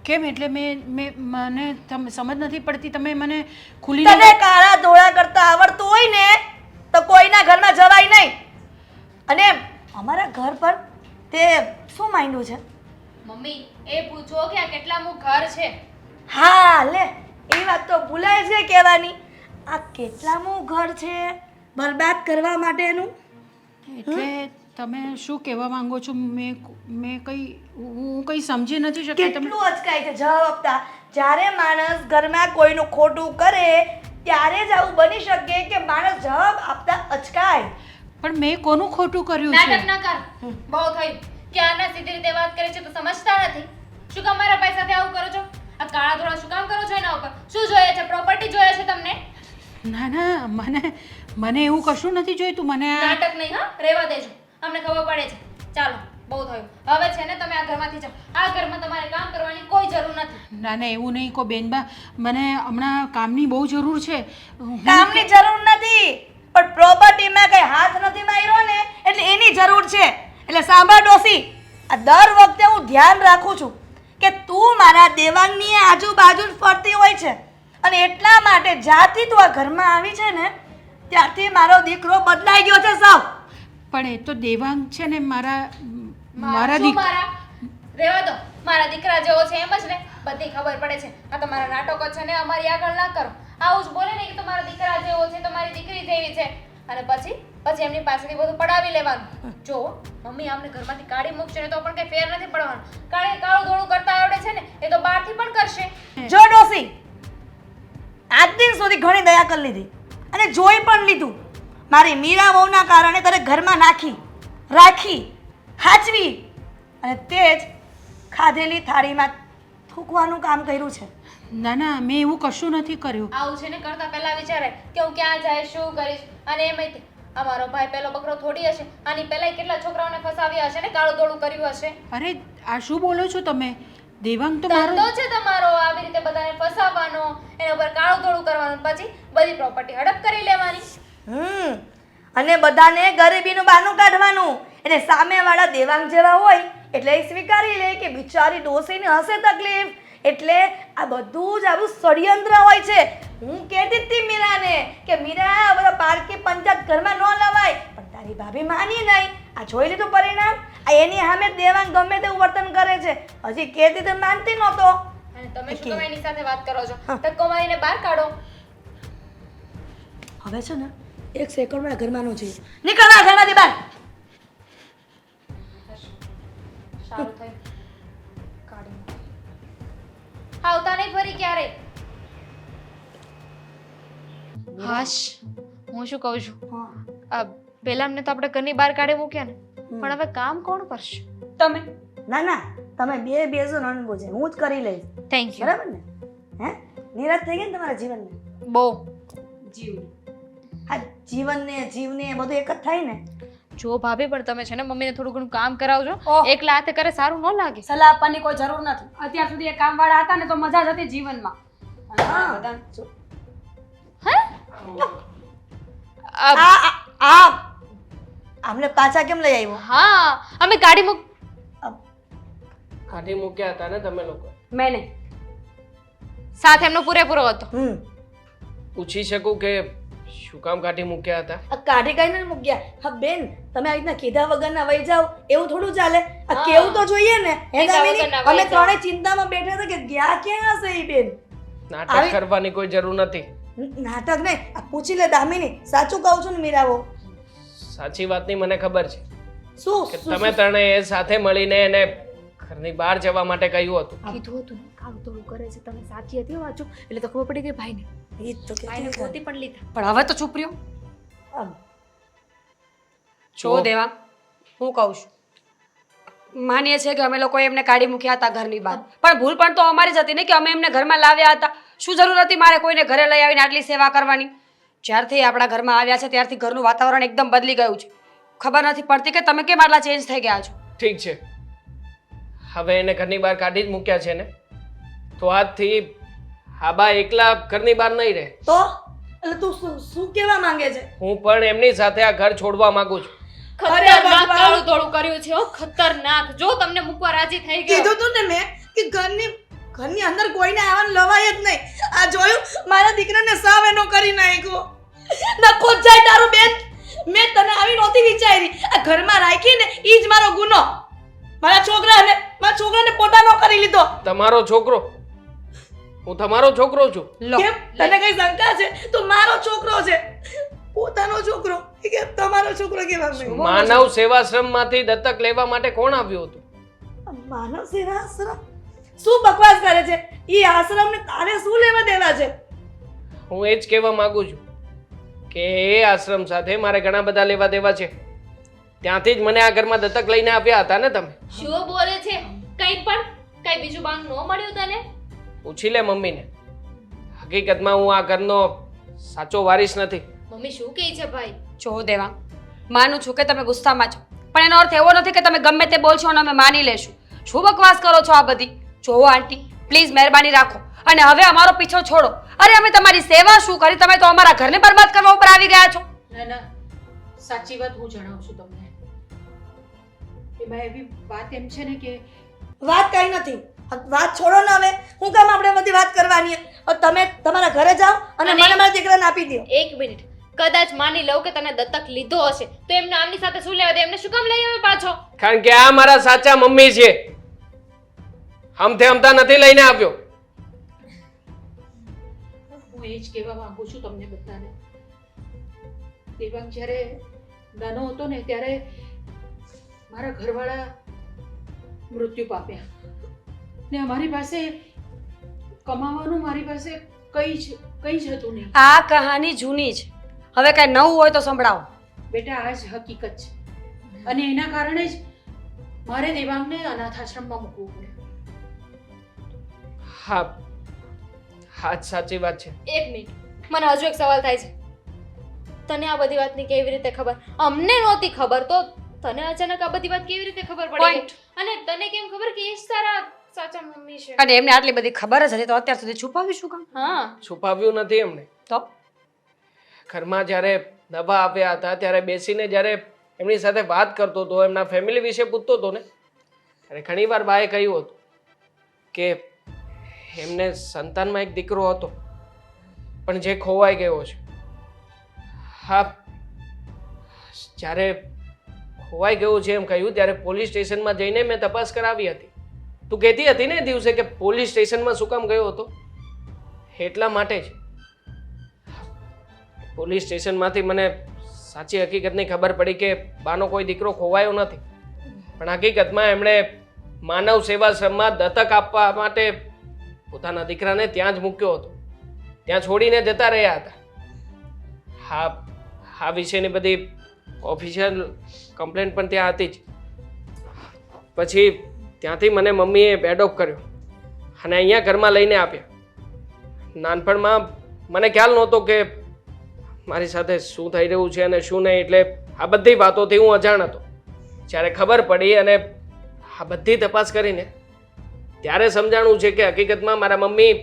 કેમ એટલે મને સમજ નથી પડતી. તમે મને ખુલી તને કાળા ધોળા કરતા આવડતું હોય ને તો કોઈના ઘરમાં જવાય નહીં. અને અમારા ઘર પર તે શું માંડ્યું છે? મમ્મી એ પૂછો કે આ કેટલામું ઘર છે. હા લે, એ વાત તો ભૂલાય છે કહેવાની. આ કેટલામું ઘર છે બરબાદ કરવા માટેનું? એટલે તમે શું કહેવા માંગો છો? હું કંઈ સમજી નથી શકતી. તમે કેટલું અચકાય છે જવાબ આપતા. જ્યારે માણસ ઘરમાં કોઈનું ખોટું કરે ત્યારે જ આવું બની શકે કે માણસ જવાબ આપતા અચકાય. પણ મેં કોનું ખોટું કર્યું નાટક છે? ના કર. બહુ થયું. ક્યારના સીધી રીતે વાત કરે છે તો સમજતા નથી. શું કામ મારા ભાઈ સાથે આવું કરો છો? આ કાળા ધોળા શું કામ કરો છો એના ઉપર? શું જોઈએ છે? પ્રોપર્ટી જોઈએ છે તમને? ના ના, મને એવું કશું નથી જોઈતું. મને નાટક નહીં, હા, રહેવા દેજો. અમને ખબર પડે છે. ચાલો, બહુ થયું. હવે છે ને તમે આ ઘરમાંથી જાઓ. આ ઘરમાં તમારે કામ કરવાની કોઈ જરૂર નથી. ના ના, એવું નહીં કહો બેનબા. મને હમણાં કામની બહુ જરૂર છે. કામની જરૂર નથી, પણ પ્રોપર્ટીમાં કઈ હાથ નથી માર્યો ને એટલે એની જરૂર છે. એટલે સાંભળ ડોસી, આ દર વખતે હું ધ્યાન રાખું છું કે તું મારા દેવાંગની આજુબાજુ જ ફરતી હોય છે અને એટલા માટે જ્યારથી તું આ ઘરમાં આવી છે ને ત્યારથી મારો દીકરો બદલાઈ ગયો છે સાવ. પણ એ તો દેવાંગ છે ને મારા શું મારા? રહેવા દો. મારા દીકરા જેવો છે એમ જ ને. બધી ખબર પડે છે. આ તમારા નાટકો છે ને અમારી આગળ ના કરો. આવું જ બોલે ને કે તમારા દીકરા જેવો છે, તમારી દીકરી જેવી છે, અને પછી એમની પાસેથી બધું પડાવી લેવાનું. જો મમ્મી આમને ઘરમાંથી કાઢી મૂકશે ને તો પણ કઈ ફેર નથી પડવાનું. કાળું ધોળું કરતા આવડે છે ને એ તો બહારથી પણ કરશે. જો ડોસી, આજ દિન સુધી ઘણી દયા કરી લીધી અને જોઈ પણ લીધું. મારી મીરા વહુના કારણે તને ઘરમાં રાખી હાચવી અને તે જ ખાધેલી થાળીમાં થૂકવાનું કામ કર્યું છે. ના ના, મેં એવું કશું નથી કર્યું. આવું છે ને કરતા પહેલા વિચારે કે હું ક્યાં જાય, શું કરીશ. અને એમાંય અમારો ભાઈ પેલો બકરો થોડી હશે. આની પહેલા કેટલા છોકરાઓને ફસાવ્યા હશે ને, કાળું ધોળું કર્યું હશે. અરે આ શું બોલો છો તમે? દેવાંગ તો મારો ધંધો છે તમારો આવી રીતે બધાને ફસાવવાનો, એના ઉપર કાળું ધોળું કરવાનું, પછી બધી પ્રોપર્ટી હડપ કરી લેવાની. અને બધાને ગરીબીનું બહાનું કાઢવાનું. એટલે સામેવાળા દેવાંગ જેવા હોય એટલે એ સ્વીકારી લે કે બિચારી ડોસીને હશે તકલીફ, એટલે આ બધું જ આવું ષડયંત્ર હોય છે. હું કહેતી હતી મીરાને કે મીરા આ બધા પારકી પંચાયત ઘરમાં ન લવાય, પણ તારી ભાભી માની નહીં. આ જોઈ લીધું પરિણામ. આ એની સામે દેવાંગ ગમે તેવું વર્તન કરે છે. હજી કહેતી તો માનતી નહોતો. અને તમે શું કામ એની સાથે વાત કરો છો? ધક્કો મારીને બહાર કાઢો. હવે છે ને 1 સેકન્ડમાં ઘરમાં નો જોઈએ. નીકળ આ ઘરમાંથી બહાર. સારું થયું. કાઢી મૂકો. આવતા નહીં ફરી ક્યારે. હાશ, હું શું કહું છું, પેલા અમને તો આપણે ઘરની બહાર કાઢી મૂક્યા ને, પણ હવે કામ કોણ કરશે? તમે ના ના, તમે બે બેસો નણ બોજે, હું જ કરી લઈશ. Thank you. બરાબર ને? હે નિરાશ થઈ ગઈ ને તમારા જીવનને? બહુ. જીવ આ જીવનને જીવને બધું એક જ થાય ને. જો ભાભી, પણ તમે છે ને મમ્મીને થોડું ઘણું કામ કરાવજો. ઓહ. એકલા હાથે કરે સારું ન લાગે. સલાહ આપવાની કોઈ જરૂર નથી. અત્યાર સુધી એ કામવાળા હતા ને તો મજા જ હતી જીવનમાં. અને આ હા. બધાને આ આ આ આમને પાછા કેમ લઈ આવ્યો? હા, અમે ગાડી મૂક. કાઢી મૂક્યા હતા ને તમે લોકો? મેં નહીં. સાથ એમનો પૂરેપૂરો હતો. પૂછી શકું કે શું કામ કાઢી મૂક્યા હતા? આ કાઢી કઈ નથી મૂક્યા. હા બેન, તમે આવી રીતના કીધા વગરના વહી જાઓ એવું થોડું ચાલે. આ કેવું તો જોઈએ ને. હે કીધા દામિની? વગરના વહી અમે જાઓ. ત્રણે ચિંતામાં બેઠા હતા કે ગયા ક્યાં હશે ઈ બેન. નાટક આવી- કરવાની કોઈ જરૂર નથી. નાટક નહીં, આ પૂછી લે દામિની. સાચું કહું છું ને મીરાવો. સાચી વાતની મને ખબર છે શું કે શું- તમે ત્રણેય સાથે મળીને એને ઘરની બહાર જવા માટે કહ્યું હતું. કીધું હતું ને, કાળું થોડું કરે છે. તમે સાચી હતી વાંચો એટલે તો ખબર પડી ગઈ ભાઈને. ઈ જ તો કહેતી ભાઈને હતી. ગોતી પણ લીધા. પણ હવે તો ચૂપ રહ્યો. આમ. જો દેવા, હું કહું છું, માનીએ છીએ કે અમે લોકોએ એમને કાઢી મૂક્યા હતા ઘરની બહાર, પણ ભૂલ પણ તો અમારી જ હતી ને કે અમે એમને ઘરમાં લાવ્યા હતા. શું જરૂર હતી મારે કોઈને ઘરે લઈ આવીને આટલી સેવા કરવાની? જ્યારથી આપણા ઘરમાં આવ્યા છે ત્યારથી ઘરનું વાતાવરણ એકદમ બદલી ગયું છે. ખબર નથી પડતી કે તમે કેમ આટલા ચેન્જ થઈ ગયા છો. ઠીક છે, હવે એને ઘરની બહાર કાઢી જ મૂક્યા છે ને, તો આજથી હાબા એકલા ઘરની બહાર નહીં રહે. તો એટલે તું શું કહેવા માંગે છે? હું પણ એમની સાથે આ ઘર છોડવા માંગુ છું. ખતરનાક ભગવાન. કાળું ધોળું કર્યું છે. હો, ખતરનાક. જો તમને મૂકવા રાજી થઈ ગયો. કીધું તું ને મેં કે ઘરની અંદર કોઈને આવવાનું લવાય જ નહીં. આ જોયું, મારા દીકરાને સાવ એનો કરી નાખ્યો. નખો જાય તારું બેન. મેં તને આવી નહોતી વિચારી. આ ઘરમાં રાખીને ઈ જ મારો ગુનો. મારા છોકરાને પોતાનો કરી લીધો. તમારો છોકરો? હું તમારો છોકરો છું. લો કેમ તને કઈ શંકા છે? તું મારો છોકરો છે, પોતાનો છોકરો કે તમારો છોકરો કેવા? માનવ સેવાશ્રમમાંથી દત્તક લેવા માટે કોણ આવ્યું હતું? માનવ સેવા આશ્રમ? શું બકવાસ કરે છે? ઈ આશ્રમને તારે શું લેવા દેવા છે? હું એ જ કહેવા માંગુ છું કે એ આશ્રમ સાથે મારે ઘણા બધા લેવા દેવા છે. ત્યાંથી જ મને આ ઘરમાં દત્તક લઈને આપ્યા હતા ને તમે. શું બોલે છે? કંઈ પણ કઈ બીજું બાંગ ન મળ્યું તને? પૂછી લે મમ્મીને. હકીકતમાં હું આ ઘરનો સાચો વારીસ નથી. મમ્મી શું કહે છે ભાઈ? જો દેવાંગ, માનું છું કે તમે ગુસ્સામાં છો, પણ એનો અર્થ એવો નથી કે તમે ગમે તે બોલશો અને અમે માની લેશું. શું બકવાસ કરો છો આ બધી? જોવો આંટી, પ્લીઝ મહેરબાની રાખો અને હવે અમારો પીછો છોડો. અરે અમે તમારી સેવા શું કરી, તમે તો અમારા ઘરને બરબાદ કરવા ઉપર આવી ગયા છો. ના ના, સાચી વાત હું જણાવું છું તમને. એમાં એવી વાત એમ છે ને કે વાત કઈ નથી. વાત છોડો ને હવે. હું કામ આપણે બધી વાત કરવાની? તમે તમારા ઘરે જાઓ અને મને મારા દીકરાને આપી દો. એક મિનિટ, કદાચ માની લઉં કે તને દત્તક લીધો હશે તો એમને આમની સાથે શું લેવા દે? એમને શું કામ લઈ આવે પાછો? કારણ કે આ મારા સાચા મમ્મી છે. હમથે હમતા નથી લઈને આવ્યો. હું એ જ કહેવા માંગુ છું તમને બધાને. દેવાંગ જ્યારે નાનો હતો ને ત્યારે મારા ઘરવાળા મૃત્યુ પામ્યા ને અમારી પાસે કમાવાનું મારી પાસે કંઈ જ હતું નહીં. આ કહાની જૂની છે, હવે કઈ નવું હોય તો સંભળાવો. બેટા આ જ હકીકત છે અને એના કારણે જ મારે દેવાંગને અનાથ આશ્રમમાં મૂકવું પડ્યું. હા, હા જ સાચી વાત છે. એક મિનિટ, મને હજુ એક સવાલ થાય છે. તને આ બધી વાતની કેવી રીતે ખબર? અમને નહોતી ખબર, તો તને અચાનક આ બધી વાત કેવી રીતે ખબર પડી Point. ગઈ? અને તને કેમ ખબર કે એ જ તારા સાચા મમ્મી છે? અને એમને આટલી બધી ખબર જ હતી તો અત્યાર સુધી છુપાવીશું કામ? હા, છુપાવ્યું નથી એમને. તો ઘરમાં જ્યારે દવા આવ્યા હતા ત્યારે બેસીને જ્યારે એમની સાથે વાત કરતો હતો, એમના ફેમિલી વિશે પૂછતો હતો ને, ત્યારે ઘણીવાર બાએ કહ્યું હતું કે એમને સંતાનમાં એક દીકરો હતો પણ જે ખોવાઈ ગયો છે. હા, જ્યારે ખોવાઈ ગયો છે એમ કહ્યું ત્યારે પોલીસ સ્ટેશનમાં જઈને મેં તપાસ કરાવી હતી. તું કહેતી હતી ને એ દિવસે કે પોલીસ સ્ટેશનમાં શું કામ ગયો હતો? એટલા માટે જ પોલીસ સ્ટેશનમાંથી મને સાચી હકીકતની ખબર પડી કે બાનો કોઈ દીકરો ખોવાયો નથી, પણ હકીકતમાં એમણે માનવ સેવાશ્રમમાં દત્તક આપવા માટે પોતાના દીકરાને ત્યાં જ મૂક્યો હતો. ત્યાં છોડીને જતા રહ્યા હતા. હા, આ વિશેની બધી ઓફિશિયલ કમ્પ્લેન્ટ પણ ત્યાં હતી જ. પછી ત્યાંથી મને મમ્મીએ એડોપ્ટ કર્યો અને અહીંયા ઘરમાં લઈને આપ્યા. નાનપણમાં મને ખ્યાલ નહોતો કે મારી સાથે શું થઈ રહ્યું છે અને શું નહીં, એટલે આ બધી વાતોથી હું અજાણ હતો. જ્યારે ખબર પડી અને આ બધી તપાસ કરીને ત્યારે સમજાણું છે કે હકીકતમાં મારા મમ્મી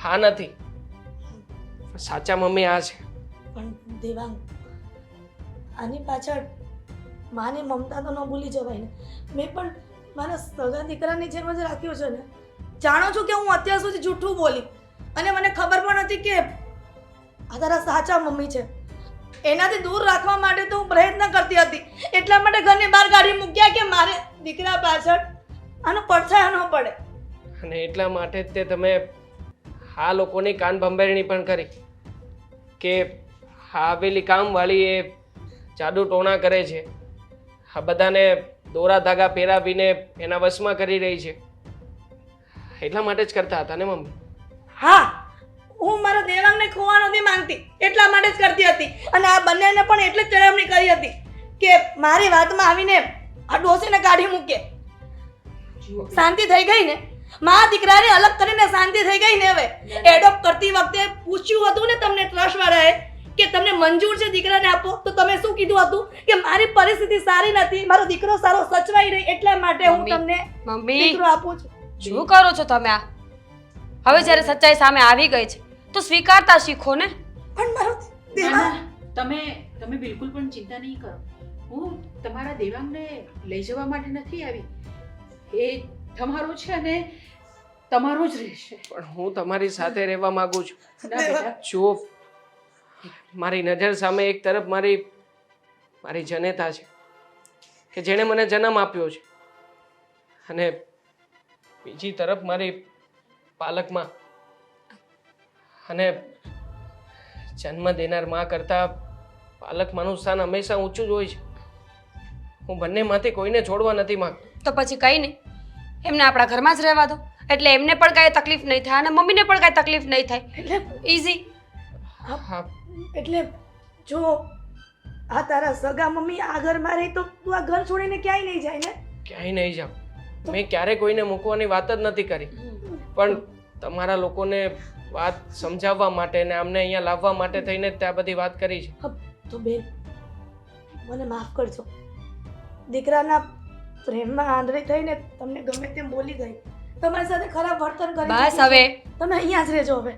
હા નથી, સાચા મમ્મી આ છે. પણ દેવાંગ, આની પાછળ માની મમતા તો ન ભૂલી જવાય ને. મેં પણ મારા સગા દીકરાની જેમ જ રાખ્યો છે ને. જાણો છો કે હું અત્યાર સુધી જૂઠું બોલી અને મને ખબર પણ હતી કે આ તારા સાચા મમ્મી છે. એનાથી દૂર રાખવા માટે તો હું પ્રયત્ન કરતી હતી, એટલા માટે ઘરની બહાર કાઢી મૂક્યા કે મારે દીકરા પાછળ આનો પડછાયો ન પડે. અને એટલા માટે જ તે તમે આ લોકોની કાન ભંભેરણી પણ કરી કે આ આવેલી કામવાળી એ જાદુ ટોણા કરે છે, આ બધાને દોરા ધાગા પહેરાવીને એના વશમાં કરી રહી છે. એટલા માટે જ કરતા હતા ને મમ્મી? હા, હું મારા દેવાંગને ખોવા નથી માંગતી, એટલા માટે જ કરતી હતી. અને આ બંનેને પણ એટલે જ ચડામણી કરી હતી કે મારી વાતમાં આવીને આ ડોસીને કાઢી મૂકે. શાંતિ થઈ ગઈ ને? મા દીકરાને અલગ કરીને શાંતિ થઈ ગઈ ને? હવે એડોપ્ટ કરતી વખતે પૂછ્યું હતું ને તમને ટ્રસ્ટ વાળાએ કે તમને મંજૂર છે દીકરાને આપો, તો તમે શું કીધું હતું કે મારી પરિસ્થિતિ સારી નથી, મારો દીકરો સારો સચવાઈ રહે એટલા માટે હું તમને મમ્મી દીકરો આપું છું. શું કરો છો તમે આ? હવે જ્યારે સચ્ચાઈ સામે આવી ગઈ છે તો સ્વીકારતા શીખો ને. પણ મારો ના, દેવાંગ, ના, તમે બિલકુલ પણ ચિંતા નહીં કરો. હું તમારા દેવાંગને લઈ જવા માટે નથી આવી. એ તમારો છે અને તમારો જ રહેશે. પણ હું તમારી સાથે રહેવા માંગુ છું. ના બેટા, જુઓ, મારી નજર સામે એક તરફ મારી જનેતા છે કે જેણે મને જન્મ આપ્યો છે, અને બીજી તરફ મારી પાલકમાં. અને જન્મ દેનાર માં કરતાં પાલકમાંનું સ્થાન હંમેશા ઊંચું જ હોય છે. હું બંનેમાંથી કોઈને છોડવા નથી માંગતો. તો પછી કંઈ નહીં, એમને આપણા ઘરમાં જ રહેવા દો, એટલે એમને પણ કાંઈ તકલીફ નહીં થાય અને મમ્મીને પણ કાંઈ તકલીફ નહીં થાય. એટલે ઇઝી. હા, એટલે જો આ તારા સગા મમ્મી આ ઘરમાં રહી તો તું આ ઘર છોડીને ક્યાંય નહીં જાય ને? ક્યાંય નહીં જાઉં. મેં ક્યારે કોઈને મૂકવાની વાત જ નથી કરી, પણ તમારા લોકોને વાત સમજાવવા માટે ને અમને અહીંયા લાવવા માટે થઈને જ ત્યાં બધી વાત કરી છે. તો બેન મને માફ કરજો, દીકરાના પ્રેમમાં આંધળી થઈને તમને ગમે તેમ બોલી ગઈ, તમારી સાથે ખરાબ વર્તન કરી. બસ હવે તમે અહીંયા જ રહેજો હવે.